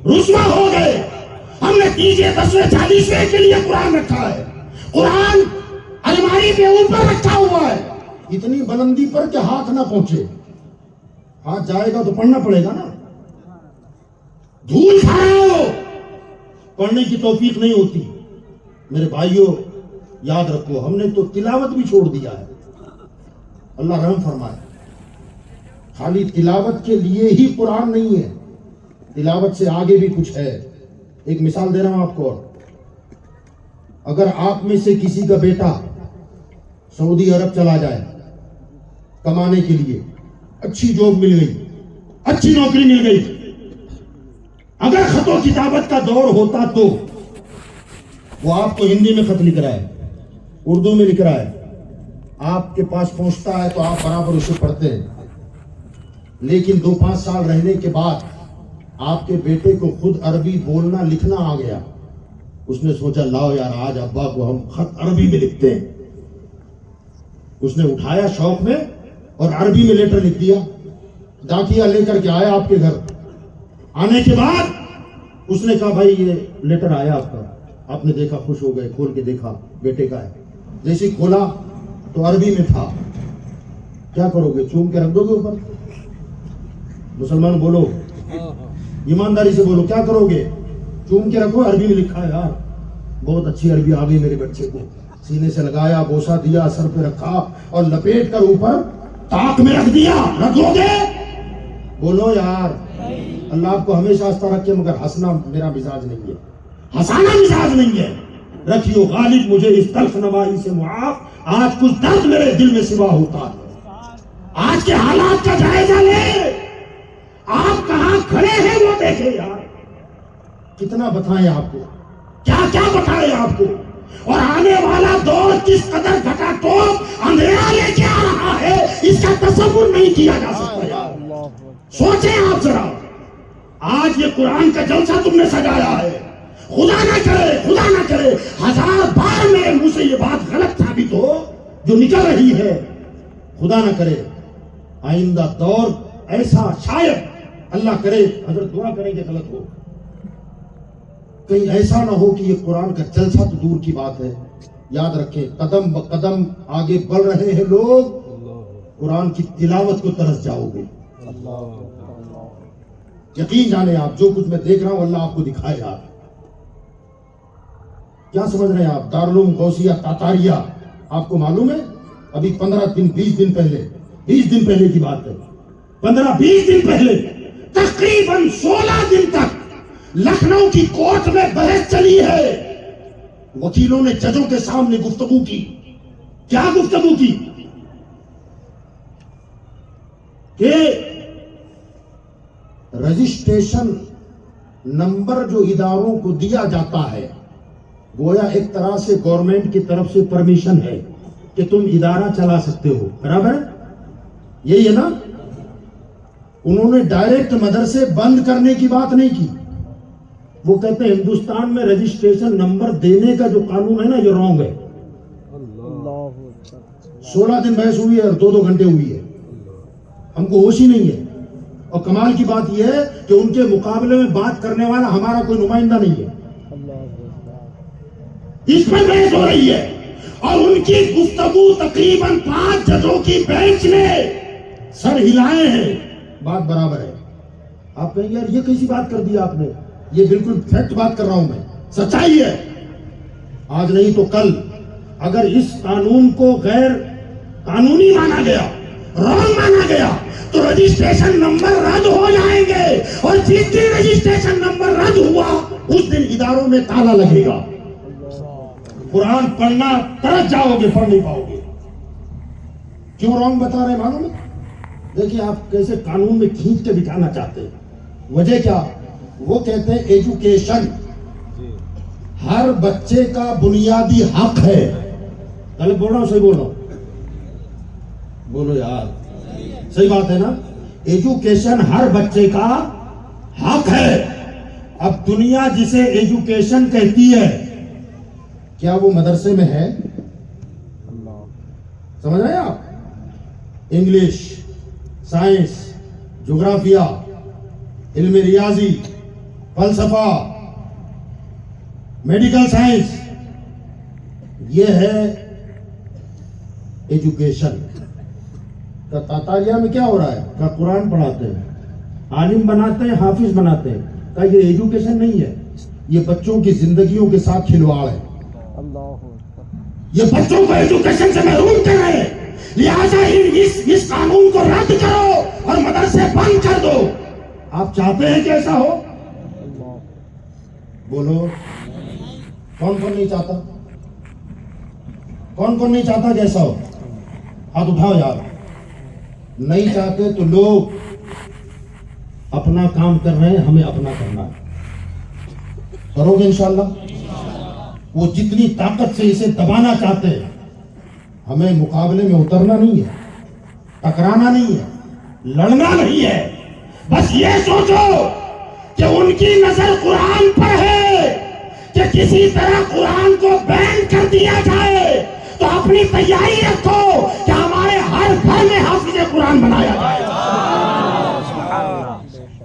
C: رسوا ہو گئے۔ ہم نے 30 10 40 کے لیے قرآن رکھا ہے، قرآن الماری پہ اوپر رکھا ہوا ہے، اتنی بلندی پر کہ ہاتھ نہ پہنچے۔ ہاتھ جائے گا تو پڑھنا پڑے گا نا، دھول کھا رہا ہو پڑھنے کی توفیق نہیں ہوتی۔ میرے بھائیوں یاد رکھو، ہم نے تو تلاوت بھی چھوڑ دیا ہے، اللہ رحم فرمائے. خالی تلاوت کے لیے ہی قرآن نہیں ہے، تلاوت سے آگے بھی کچھ ہے. ایک مثال دے رہا ہوں آپ کو. اگر آپ میں سے کسی کا بیٹا سعودی عرب چلا جائے کمانے کے لیے، اچھی جاب مل گئی، اچھی نوکری مل گئی، اگر خط و کتابت کا دور ہوتا تو وہ آپ کو ہندی میں خط لکھ رہا ہے، اردو میں لکھ رہا ہے، آپ کے پاس پہنچتا ہے تو آپ برابر اسے پڑھتے ہیں. لیکن 2-5 سال رہنے کے بعد آپ کے بیٹے کو خود عربی بولنا لکھنا آ گیا. اس نے سوچا لاؤ یار آج ابا کو ہم خط عربی میں لکھتے ہیں. اس نے اٹھایا شوق میں اور عربی میں لیٹر لکھ دیا. ڈاکیا لے کر کے آیا آپ کے گھر. آنے کے بعد اس نے کہا بھائی یہ لیٹر آیا آپ کا. آپ نے دیکھا، خوش ہو گئے، کھول کے دیکھا بیٹے کا ہے. جیسے کھولا تو عربی میں تھا. کیا کرو گے؟ چوم کے رکھ دو گے اوپر؟ مسلمان بولو، ایمانداری سے بولو، کیا کرو گے؟ چوم کے رکھو، عربی میں لکھا ہے. یار بہت اچھی عربی آ گئی میرے بچے کو. سینے سے لگایا، بوسا دیا، سر پہ رکھا اور لپیٹ کر اوپر تاک میں رکھ دیا. رکھو گے؟ بولو یار. اللہ آپ کو ہمیشہ ہنستا رکھے، مگر ہنسنا میرا مزاج نہیں ہے، ہنسانا مزاج نہیں ہے. رکھیو غالب مجھے اس تلخ نوائی سے معاف، آج کچھ درد میرے دل میں سوا ہوتا ہے. آج کے حالات کا جائزہ لے. آپ کہاں کھڑے ہیں وہ دیکھیں یار. کتنا بتائیں آپ کو، کیا کیا بتائیں آپ کو. اور آنے والا دور کس قدر گھٹا ٹوپ اندھیرا لے کے آ رہا ہے، اس کا تصور نہیں کیا جا سکتا یار. سوچیں آپ ذرا. آج یہ قرآن کا جلسہ تم نے سجایا ہے، خدا نہ کرے، خدا نہ کرے 1000 بار میرے منہ سے یہ بات غلط ثابت ہو جو نکل رہی ہے. خدا نہ کرے آئندہ دور ایسا، شاید اللہ کرے، حضرت دعا کریں کہ غلط ہو، کہیں ایسا نہ ہو کہ یہ قرآن کا جلسہ تو دور کی بات ہے. یاد رکھیں قدم بقدم آگے بڑھ رہے ہیں لوگ، قرآن کی تلاوت کو ترس جاؤ گے. یقین جانے آپ، جو کچھ میں دیکھ رہا ہوں اللہ آپ کو دکھائے. آپ کیا سمجھ رہے ہیں آپ؟ دارالعلوم غوثیہ تاتاریہ آپ کو معلوم ہے ابھی 15 دن 20 دن پہلے، 20 دن پہلے کی بات ہے، 15-20 دن پہلے تقریباً 16 دن تک لکھنؤ کی کورٹ میں بحث چلی ہے. وکیلوں نے ججوں کے سامنے گفتگو کی. کیا گفتگو کی؟ کہ رجسٹریشن نمبر جو اداروں کو دیا جاتا ہے، گویا ایک طرح سے گورنمنٹ کی طرف سے پرمیشن ہے کہ تم ادارہ چلا سکتے ہو. برابر ہے؟ یہی ہے نا. انہوں نے ڈائریکٹ مدرسے بند کرنے کی بات نہیں کی. وہ کہتے ہیں ہندوستان میں رجسٹریشن نمبر دینے کا جو قانون ہے نا یہ رانگ ہے. 16 دن بحث ہوئی ہے اور 2-2 گھنٹے ہوئی ہے. ہم کو ہوش ہی نہیں ہے. اور کمال کی بات یہ ہے کہ ان کے مقابلے میں بات کرنے والا ہمارا کوئی نمائندہ نہیں ہے. اس پر بحث ہو رہی ہے اور ان کی گفتگو تقریباً 5 ججوں کی بینچ نے سر ہلائے ہیں. بات برابر ہے. آپ کہیں یار یہ کیسی بات کر دی آپ نے؟ یہ بالکل فیکٹ بات کر رہا ہوں میں، سچائی ہے. آج نہیں تو کل اگر اس قانون کو غیر قانونی مانا گیا، رانگ مانا گیا، تو رجسٹریشن نمبر رد ہو جائیں گے. اور جس دن رجسٹریشن نمبر رد ہوا اس دن اداروں میں تالا لگے گا. قرآن پڑھنا ترس جاؤ گے، پڑھ نہیں پاؤ گے. کیوں رانگ بتا رہے ہیں معلوم ہے؟ دیکھیں آپ کیسے قانون میں کھینچ کے بٹھانا چاہتے ہیں. وجہ کیا؟ وہ کہتے ہیں ایجوکیشن ہر بچے کا بنیادی حق ہے. غلط بول رہا ہوں صحیح بول رہا ہوں؟ بولو یار، صحیح بات ہے نا. ایجوکیشن ہر بچے کا حق ہے. اب دنیا جسے ایجوکیشن کہتی ہے کیا وہ مدرسے میں ہے؟ سمجھ رہے ہیں آپ؟ انگلش، سائنس، جغرافیہ، علم ریاضی، فلسفہ، میڈیکل سائنس، یہ ہے ایجوکیشن. تاتاریہ میں کیا ہو رہا ہے؟ کہ قرآن پڑھاتے ہیں، عالم بناتے ہیں، حافظ بناتے ہیں. کہ یہ ایجوکیشن نہیں ہے، یہ بچوں کی زندگیوں کے ساتھ کھلواڑ ہے. یہ بچوں کو ایجوکیشن سے محروم کر رہے ہیں. لہذا اس قانون کو رد کرو اور مدرسے بند کر دو. آپ چاہتے ہیں کہ ایسا ہو؟ بولو کون کون نہیں چاہتا؟ کون کون نہیں چاہتا کہ ایسا ہو؟ ہاتھ اٹھاؤ یار. نہیں چاہتے تو لوگ اپنا کام کر رہے ہیں, ہمیں اپنا کرنا ہے. کرو گے انشاءاللہ؟ وہ جتنی طاقت سے اسے دبانا چاہتے ہیں, ہمیں مقابلے میں اترنا نہیں ہے, ٹکرانا نہیں ہے, لڑنا نہیں ہے. بس یہ سوچو کہ ان کی نظر قرآن پر ہے کہ کسی طرح قرآن کو بین کر دیا جائے, تو اپنی تیاری رکھو کہ ہمارے ہر گھر میں حافظ قرآن بنایا جائے.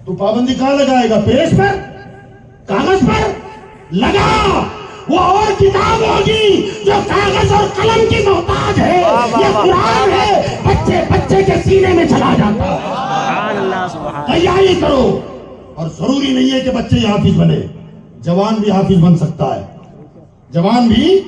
C: تو پابندی کہاں لگائے گا؟ پیج پر, کاغذ پر لگا. وہ اور کتاب ہوگی جو کاغذ اور قلم کی محتاج ہے, یہ قرآن ہے بچے بچے کے سینے میں چلا جاتا ہے. تیاری کرو. اور ضروری نہیں ہے کہ بچے ہی حافظ بنے, جوان بھی حافظ بن سکتا ہے, جوان بھی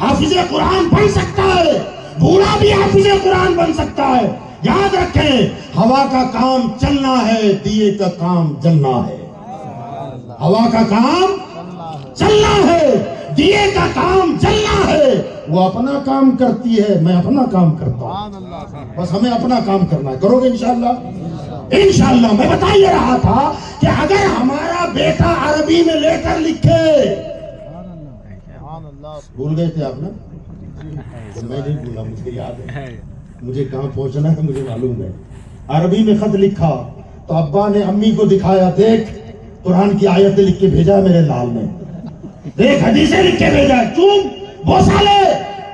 C: حافظ قرآن بن سکتا ہے, بوڑھا بھی حافظ قرآن بن سکتا ہے. یاد رکھیں, ہوا کا کام چلنا ہے, دیے کا کام جلنا ہے. ہوا کا کام چلنا ہے, دیے کا کام جلنا ہے. وہ اپنا کام کرتی ہے, میں اپنا کام کرتا ہوں. بس ہمیں اپنا کام کرنا ہے. کرو گے انشاءاللہ؟ انشاءاللہ. میں بتا یہ رہا تھا کہ اگر ہمارا بیٹا عربی میں لیٹر لکھے, بھول گئے تھے آپ نا؟ میں نہیں بھولا, مجھے یاد ہے, مجھے کہاں پہنچنا ہے مجھے معلوم ہے. عربی میں خط لکھا تو ابا نے امی کو دکھایا, دیکھ قرآن کی آیتیں لکھ کے بھیجا میرے لال نے, دیکھ حدیثیں لکھ کے بھیجا, چوم بوسا لے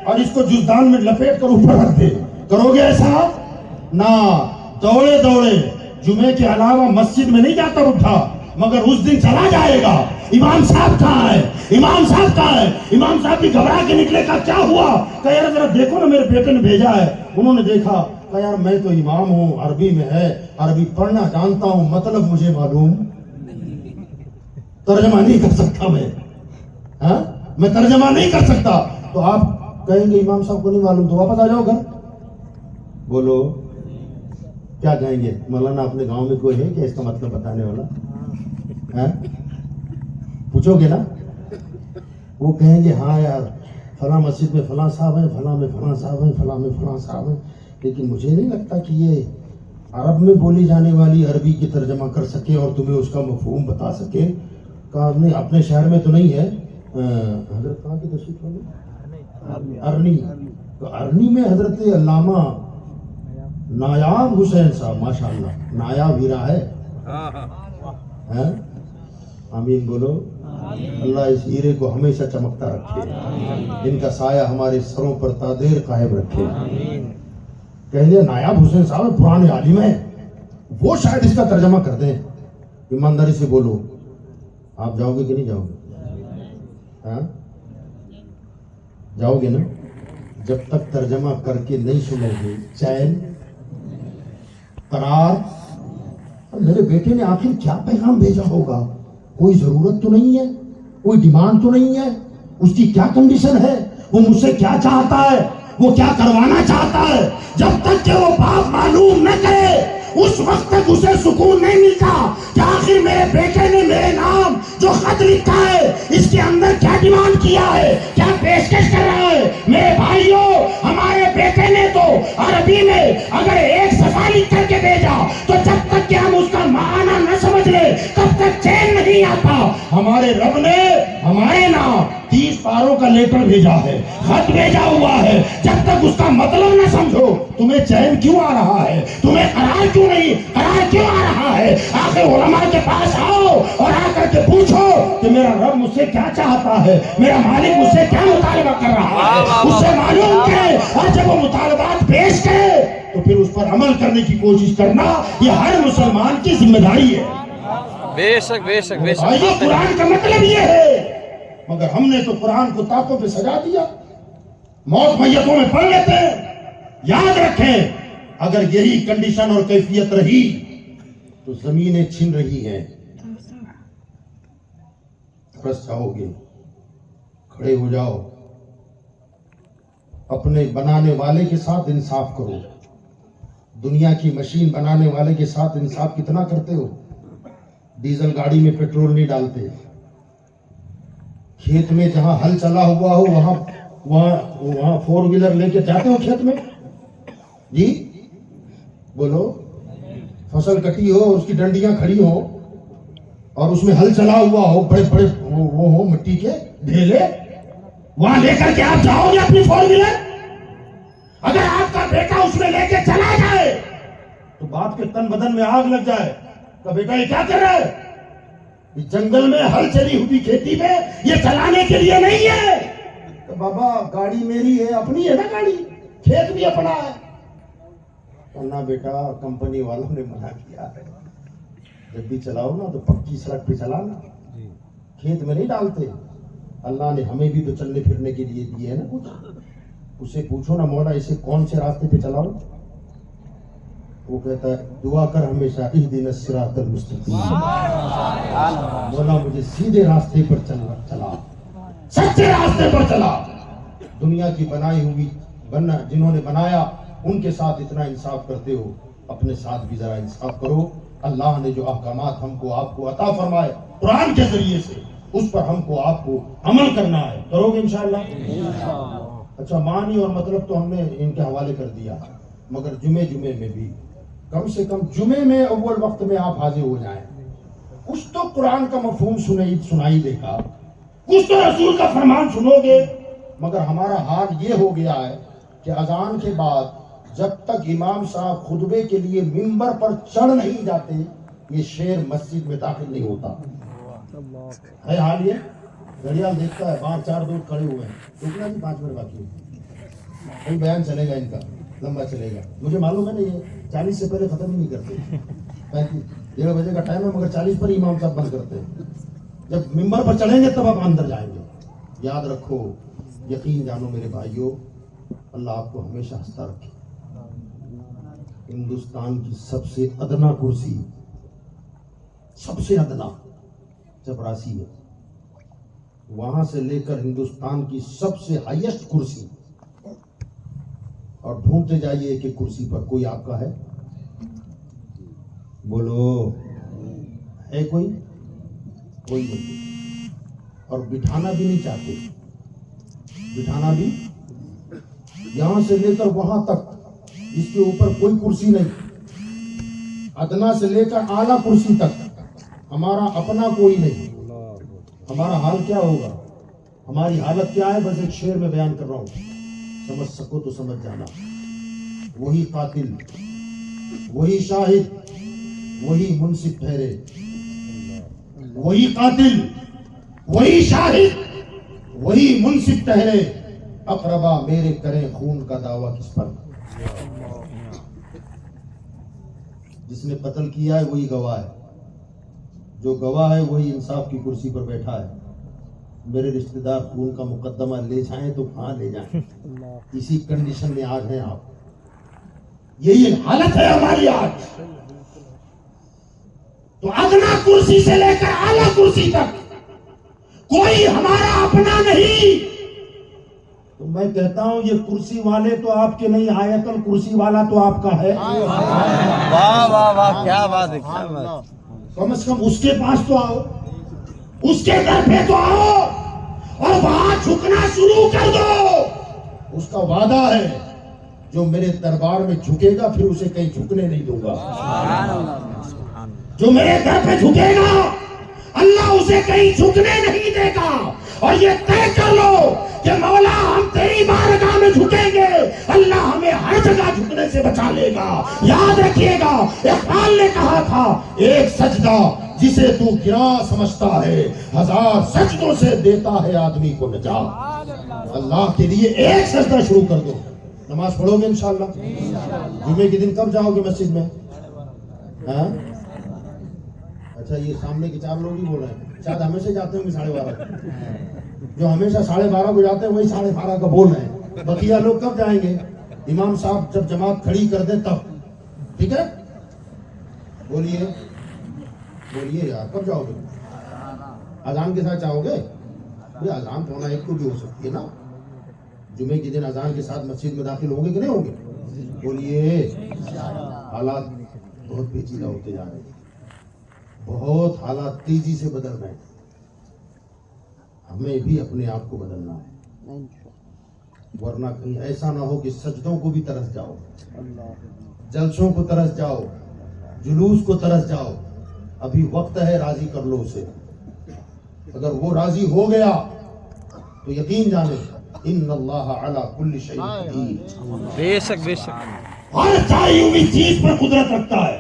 C: اور اس کو جزدان میں لپیٹ کر اوپر رکھ دے. کرو گے ایسا؟ نہ. دوڑے دوڑے جمعے کے علاوہ مسجد میں نہیں جاتا اٹھا, مگر اس دن چلا جائے گا. امام صاحب کہاں ہے, امام صاحب کہاں ہے؟ امام صاحب بھی گھبرا کے نکلے. کا کیا ہوا؟ کہ یار ذرا دیکھو نا, میرے بیٹے نے بھیجا ہے. انہوں نے دیکھا, کہ یار میں تو امام ہوں, عربی میں ہے, عربی پڑھنا جانتا ہوں, مطلب مجھے معلوم, ترجمہ نہیں کر سکتا میں ترجمہ نہیں کر سکتا. تو آپ کہیں گے امام صاحب کو نہیں معلوم, تو واپس آ جاؤ گھر. بولو کیا کہیں گے؟ مولانا اپنے گاؤں میں کوئی ہے کہ اس کا مطلب بتانے والا؟ پوچھو گے نا. وہ کہیں گے ہاں یار فلاں مسجد میں فلاں صاحب ہیں, فلاں میں فلاں صاحب ہیں, فلاں میں فلاں صاحب ہیں, لیکن مجھے نہیں لگتا کہ یہ عرب میں بولی جانے والی عربی کی ترجمہ کر سکے اور تمہیں اس کا مفہوم بتا سکے. کہا اپنے شہر میں تو نہیں ہے. حضرت کہاں کی تشریف لے؟ ارنی. تو ارنی میں حضرت علامہ نایاب حسین صاحب, ماشاءاللہ نایاب ہیرا ہے. آمین بولو. اللہ اس ہیرے کو ہمیشہ چمکتا رکھے, ان کا سایہ ہمارے سروں پر تادیر قائم رکھے. کہیں گے نایاب حسین صاحب پرانے عالم ہیں, وہ شاید اس کا ترجمہ کر دیں. ایمانداری سے بولو, آپ جاؤ گے کہ نہیں جاؤ گے؟ جاؤ گے نا؟ جب تک ترجمہ کر کے نہیں سنو گے, چین قرار. میرے بیٹے نے آخر کیا پیغام بھیجا ہوگا؟ کوئی ضرورت تو نہیں ہے, کوئی ڈیمانڈ تو نہیں ہے, اس کی کیا کنڈیشن ہے, وہ مجھ سے کیا چاہتا ہے, وہ کیا کروانا چاہتا ہے. جب تک کہ وہ باپ معلوم نہ کرے اس وقت تک اسے سکون نہیں ملتا کہ آخر میرے بیٹے نے میرے نام جو خط لکھا ہے اس کے اندر کیا ڈیمانڈ کیا ہے, کیا پیشکش کر رہا ہے. میرے بھائیوں, ہمارے بیٹے نے تو عربی میں اگر ایک صفحہ لکھ کر کے بھیجا تو جب تک کہ ہم اس کا معنی نہ سمجھ لیں تب تک چین نہیں آتا. ہمارے رب نے ہمارے نام 30 پاروں کا لیٹر بھیجا ہے, خط بھیجا ہوا ہے. جب تک اس کا مطلب نہ سمجھو تمہیں چین کیوں آ رہا ہے, تمہیں قرار کیوں نہیں, قرار کیوں آ رہا ہے. آخر علماء کے پاس آؤ اور آ کر کے پوچھو کہ میرا رب مجھ سے کیا چاہتا ہے, میرا مالک مجھ سے کیا مطالبہ کر رہا ہے, اس سے معلوم کرے. اور جب وہ مطالبات پیش کرے تو پھر اس پر عمل کرنے کی کوشش کرنا یہ ہر مسلمان کی ذمہ داری ہے.
B: بے شک بے شک بے شک.
C: یہ قرآن کا مطلب یہ ہے, مگر ہم نے تو قرآن کو طاقوں پہ سجا دیا, موت میتوں میں پڑھ لیتے ہیں. یاد رکھیں, اگر یہی کنڈیشن اور کیفیت رہی تو زمینیں چھن رہی ہیں. ترس جاؤ گے, کھڑے ہو جاؤ, اپنے بنانے والے کے ساتھ انصاف کرو. دنیا کی مشین بنانے والے کے ساتھ انصاف کتنا کرتے ہو؟ ڈیزل گاڑی میں پیٹرول نہیں ڈالتے. کھیت میں جہاں ہل چلا ہوا ہو وہاں 4 ویلر لے کے جاتے ہو کھیت میں؟ جی بولو. فصل کٹی ہو، اس کی ڈنڈیاں کھڑی ہو اور اس میں ہل چلا ہوا ہو، بڑے بڑے وہ ہو مٹی کے ڈھیلے، وہاں لے کر کے آپ جاؤ گے اپنی 4 ویلر؟ اگر آپ کا بیٹا اس میں لے کے چلا جائے تو باپ کے تن بدن میں آگ لگ جائے کہ بیٹا یہ کیا کر رہا ہے؟ جنگل میں ہل چلی ہوئی کھیتی میں یہ چلانے کے لیے نہیں ہے. تو بابا گاڑی میری ہے، اپنی ہے نا گاڑی، کھیت بھی اپنا ہے. ورنہ بیٹا کمپنی والوں نے منع کیا ہے، جب بھی چلاؤ نا تو پکی سڑک پہ چلانا، کھیت میں نہیں ڈالتے. اللہ نے ہمیں بھی تو چلنے پھرنے کے لیے دیے ہے نا کچھ. اسے پوچھو نا مولا اسے کون سے راستے پہ چلاؤ؟ وہ کہتا ہے دعا کر ہمیشہ اہدنا الصراط المستقیم، مولا مجھے سیدھے راستے پر چلا، سچے راستے پر چلا. دنیا کی بنائی ہوئی جنہوں نے بنایا ان کے ساتھ اتنا انصاف کرتے ہو، اپنے ساتھ بھی ذرا انصاف کرو. اللہ نے جو احکامات ہم کو آپ کو عطا فرمائے قرآن کے ذریعے سے، اس پر ہم کو آپ کو عمل کرنا ہے. کرو گے انشاءاللہ؟ اچھا معنی اور مطلب تو ہم نے ان کے حوالے کر دیا، مگر جمعے میں بھی کم سے کم جمعے میں اول وقت میں آپ حاضر ہو جائیں. کچھ تو قرآن کا مفہوم سنائی دے گا، کچھ تو رسول کا فرمان سنو گے. مگر ہمارا حال یہ ہو گیا ہے کہ اذان کے بعد جب تک امام صاحب خطبے کے لیے ممبر پر چڑھ نہیں جاتے یہ شیر مسجد میں داخل نہیں ہوتا ہے. حال یہ گھڑیال دیکھتا ہے باہر 4 دوست کھڑے ہوئے ہیں، رکنا جی 5 منٹ باقی ہے، بیان چلے گا ان کا لمبا چلے گا. مجھے معلوم ہے نا یہ 40 سے پہلے ختم ہی نہیں کرتے، 1:30 بجے کا ٹائم ہے مگر 40 پر امام صاحب بند کرتے ہیں. جب ممبر پر چڑھیں گے تب آپ اندر جائیں گے. یاد رکھو، یقین جانو میرے بھائیوں، اللہ آپ کو ہمیشہ ہنستا رکھے. ہندوستان کی سب سے ادنا کرسی، سب سے ادنا چپراسی ہے، وہاں سے لے کر ہندوستان کی سب سے ہائیسٹ کرسی، اور ڈھونڈتے جائیے کہ کرسی پر کوئی آپ کا ہے؟ بولو ہے کوئی نہیں. اور بٹھانا بھی نہیں چاہتے، بٹھانا بھی یہاں سے لے کر وہاں تک جس کے اوپر کوئی کرسی نہیں، ادنا سے لے کر اعلیٰ کرسی تک ہمارا اپنا کوئی نہیں. ہمارا حال کیا ہوگا؟ ہماری حالت کیا ہے؟ بس ایک شعر میں بیان کر رہا ہوں، سمجھ سکو تو سمجھ جانا. وہی قاتل، وہی شاہد، وہی منصف ٹھہرے. وہی قاتل، وہی شاہد، وہی منصف ٹھہرے. اقربا میرے کریں خون کا دعویٰ کس پر؟ جس نے قتل کیا ہے وہی گواہ ہے، جو گواہ ہے وہی انصاف کی کرسی پر بیٹھا ہے. میرے رشتہ دار خون کا مقدمہ لے جائیں تو کہاں لے جائیں؟ اسی کنڈیشن میں آج ہیں آپ. یہی حالت ہے ہماری آج. تو ادنا کرسی سے لے کر اعلیٰ کرسی تک کوئی ہمارا اپنا نہیں. تو میں کہتا ہوں یہ کرسی والے تو آپ کے نہیں، آیت الکرسی والا تو آپ کا ہے.
B: واہ واہ واہ، کیا بات ہے، کیا بات.
C: کم از کم اس کے پاس تو آؤ، اس کے گھر پہ تو آؤ اور وہاں جھکنا شروع کر دو. اس کا وعدہ ہے جو میرے دربار میں جھکے گا پھر اسے کہیں جھکنے نہیں دوں گا. جو میرے در پہ جھکے گا اللہ اسے کہیں جھکنے نہیں دے گا. اور یہ طے کر لو کہ مولا ہم تیری بارگاہ میں جھکیں گے، اللہ ہمیں ہر جگہ جھکنے سے بچا لے گا. یاد رکھیے گا اقبال نے کہا تھا ایک سجدہ جسے تو گرا سمجھتا ہے 1000 سجدوں سے دیتا ہے آدمی کو نجات. اللہ کے لیے ایک سجدہ شروع کر دو. نماز پڑھو گے انشاءاللہ؟ جمعے کے دن کب جاؤ گے مسجد میں؟ اچھا یہ سامنے کے 4 لوگ ہی بول رہے ہیں، شاید ہمیشہ جاتے ہوں گے 12:30. جو ہمیشہ 12:30 کو جاتے ہیں وہی 12:30 کا بول رہے ہیں. بقیہ لوگ کب جائیں گے؟ امام صاحب جب جماعت کھڑی کر دیں تب. ٹھیک ہے، بولیے یار کب جاؤ گے؟ اذان کے ساتھ جاؤ گے؟ اذان تو ہونا ایک کو بھی ہو سکتی ہے نا. جمعے کے دن اذان کے ساتھ مسجد میں داخل ہوں گے کہ نہیں ہوں گے؟ بولیے. حالات بہت پیچیدہ ہوتے جا رہے ہیں, بہت حالات تیزی سے بدل رہے ہیں. ہمیں بھی اپنے آپ کو بدلنا ہے, ورنہ کہیں ایسا نہ ہو کہ سجدوں کو بھی ترس جاؤ, جلسوں کو ترس جاؤ, جلوس کو ترس جاؤ. ابھی وقت ہے, راضی کر لو اسے. اگر وہ راضی ہو گیا تو یقین جانے ان اللہ علی کل شیء قدیر,
B: بے شک بے شک.
C: ہر چاہی ہوئی چیز پر قدرت رکھتا ہے.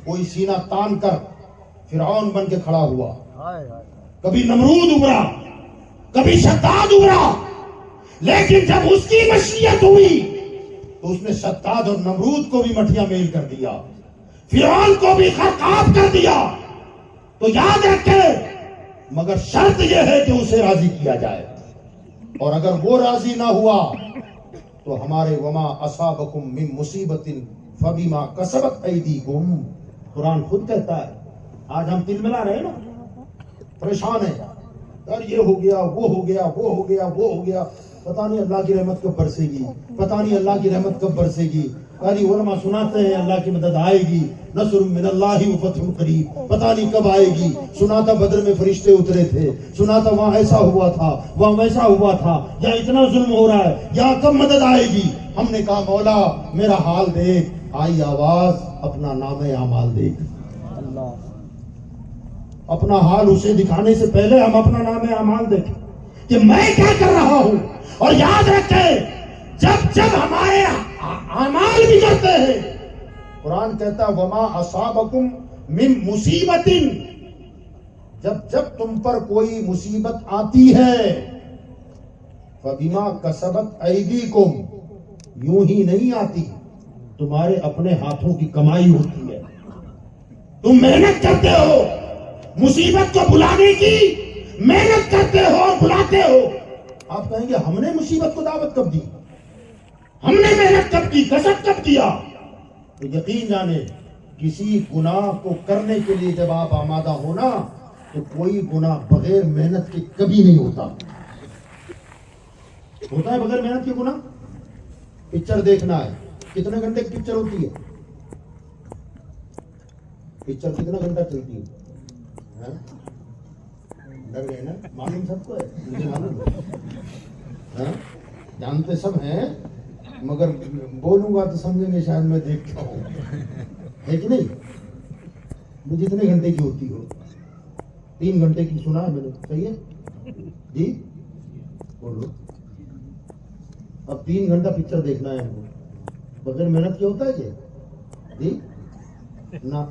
C: کوئی سینہ تان کر فرعون بن کے کھڑا ہوا, کبھی نمرود ابھرا, کبھی شداد ابھرا, لیکن جب اس کی مشیت ہوئی تو اس نے شداد اور نمرود کو بھی مٹھیاں میل کر دیا, فرعون کو بھی خرقاب کر دیا. تو یاد رکھے, مگر شرط یہ ہے کہ اسے راضی کیا جائے, اور اگر وہ راضی نہ ہوا تو ہمارے وما اصابکم من مصیبت فبما کسبت ایدیکم, قرآن خود کہتا ہے. آج ہم تل ملا رہے ہیں نا, پریشان ہیں, یار یہ ہو گیا, وہ ہو گیا, وہ ہو گیا, وہ ہو گیا, پتہ نہیں اللہ کی رحمت کب برسے گی, پتہ نہیں اللہ کی رحمت کب برسے گی. قاری علماء سناتے ہیں اللہ کی مدد آئے گی, نصر من اللہ و فتح قریب, پتہ نہیں کب آئے گی. سنا تھا بدر میں فرشتے اترے تھے, سنا تھا وہاں ایسا ہوا تھا, وہاں ویسا ہوا تھا, یا اتنا ظلم ہو رہا ہے, یا کب مدد آئے گی. ہم نے کہا مولا میرا حال دیکھ. آئی آواز, اپنا نام اعمال دیکھ. اپنا حال اسے دکھانے سے پہلے ہم اپنا نام اعمال دیکھیں کہ میں کیا کر رہا ہوں. اور یاد رکھیں, جب ہمارے اعمال بگڑتے ہیں, قرآن کہتا ہے وما اصابکم من مصیبت, جب تم پر کوئی مصیبت آتی ہے, فبما کسبت ایدیکم, یوں ہی نہیں آتی, تمہارے اپنے ہاتھوں کی کمائی ہوتی ہے. تم محنت کرتے ہو, مصیبت کو بلانے کی محنت کرتے ہو اور بلاتے ہو. آپ کہیں گے ہم نے مصیبت کو دعوت کب دی, ہم نے محنت کب کی, کسب کب کیا؟ تو یقین جانے کسی گناہ کو کرنے کے لیے جب آپ آمادہ ہونا تو کوئی گناہ بغیر محنت کے کبھی نہیں ہوتا. ہوتا ہے بغیر محنت کے گناہ؟ پکچر دیکھنا ہے, کتنے گھنٹے کی پکچر ہوتی ہے؟ پکچر کتنا گھنٹہ چلتی ہے؟ ڈر گئے نا, معلوم سب کو ہے, مجھے معلوم ہے, جانتے سب ہیں, مگر بولوں گا تو سمجھیں گے شاید میں دیکھتا ہوں, ہے کہ نہیں. مجھے کتنے گھنٹے کی ہوتی ہو؟ 3 گھنٹے کی سنا ہے میں نے, صحیح ہے جی, بولو. اب 3 گھنٹہ پکچر دیکھنا ہے ہم کو, بغیر محنت کیا ہوتا ہے کیا جی؟ نہ,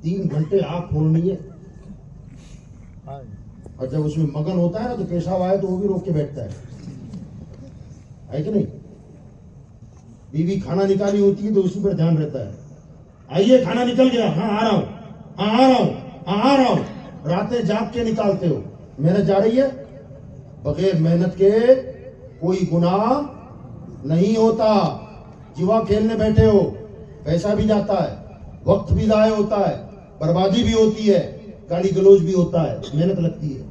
C: 3 گھنٹے آنکھ کھولنی ہے, اور جب اس میں مگن ہوتا ہے نا تو پیشاب آئے تو وہ بھی روک کے بیٹھتا ہے کہ نہیں. بیوی کھانا نکالی ہوتی ہے تو اسی پر دھیان رہتا ہے, آئیے کھانا نکل گیا, ہاں آ رہا ہوں, ہاں آ رہا ہوں, ہاں آ رہا ہوں. راتیں جاگ کے نکالتے ہو, محنت جا رہی ہے. بغیر محنت کے کوئی گناہ نہیں ہوتا. جوا کھیلنے بیٹھے ہو, پیسہ بھی جاتا ہے, وقت بھی ضائع ہوتا ہے, بربادی بھی ہوتی ہے, گالی گلوچ بھی ہوتا ہے, محنت لگتی ہے.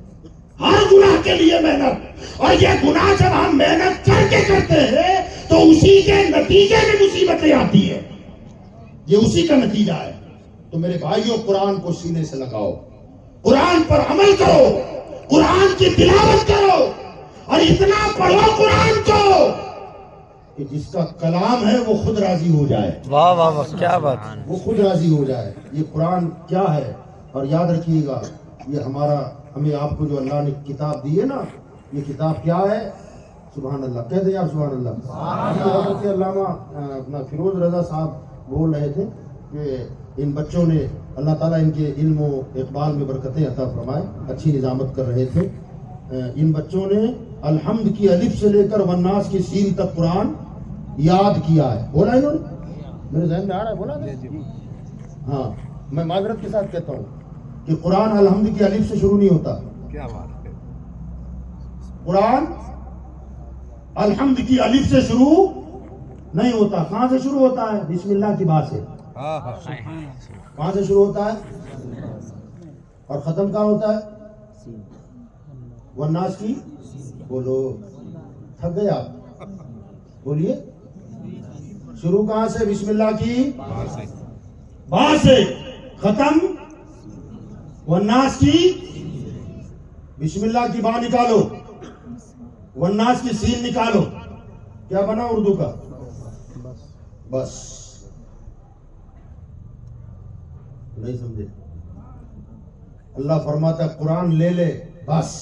C: ہر گناہ کے لیے محنت, اور یہ گناہ جب ہم محنت کر کے کرتے ہیں تو اسی کے نتیجے میں مصیبتیں آتی ہیں, یہ اسی کا نتیجہ ہے. تو میرے بھائیوں, قرآن کو سینے سے لگاؤ, قرآن پر عمل کرو, قرآن کی تلاوت کرو, اور اتنا پڑھو قرآن کو کہ جس کا کلام ہے وہ خود راضی ہو جائے.
B: واہ واہ واہ, کیا بات.
C: وہ خود راضی ہو جائے. یہ قرآن کیا ہے, اور یاد رکھیے گا یہ ہمیں آپ کو جو اللہ نے کتاب دی ہے نا, یہ کتاب کیا ہے؟ سبحان اللہ, کہہ دیں آپ سبحان اللہ. علامہ اپنا فیروز رضا صاحب بول رہے تھے کہ ان بچوں نے, اللہ تعالیٰ ان کے علم و اقبال میں برکتیں عطا فرمائے, اچھی نظامت کر رہے تھے. ان بچوں نے الحمد کی الف سے لے کر والناس کی سین تک قرآن یاد کیا ہے. بولا انہوں نے, میرے ذہن میں آ رہا ہے, بولا نا. ہاں, میں معذرت کے ساتھ کہتا ہوں کہ قرآن الحمد کی الف سے شروع نہیں ہوتا.
B: کیا بات ہے,
C: قرآن الحمد کی الف سے شروع نہیں ہوتا. کہاں سے شروع ہوتا ہے؟ بسم اللہ کی بات سے. کہاں سے شروع ہوتا ہے اور ختم کہاں ہوتا ہے؟ والناس کی, بولو, تھک گئے آپ؟ بولیے شروع کہاں سے؟ بسم اللہ کی با سے، ختم والناس کی، بسم اللہ کی با نکالو، والناس کی سین نکالو، کیا بنا اردو کا؟ بس نہیں سمجھے؟ اللہ فرماتا ہے قرآن لے لے بس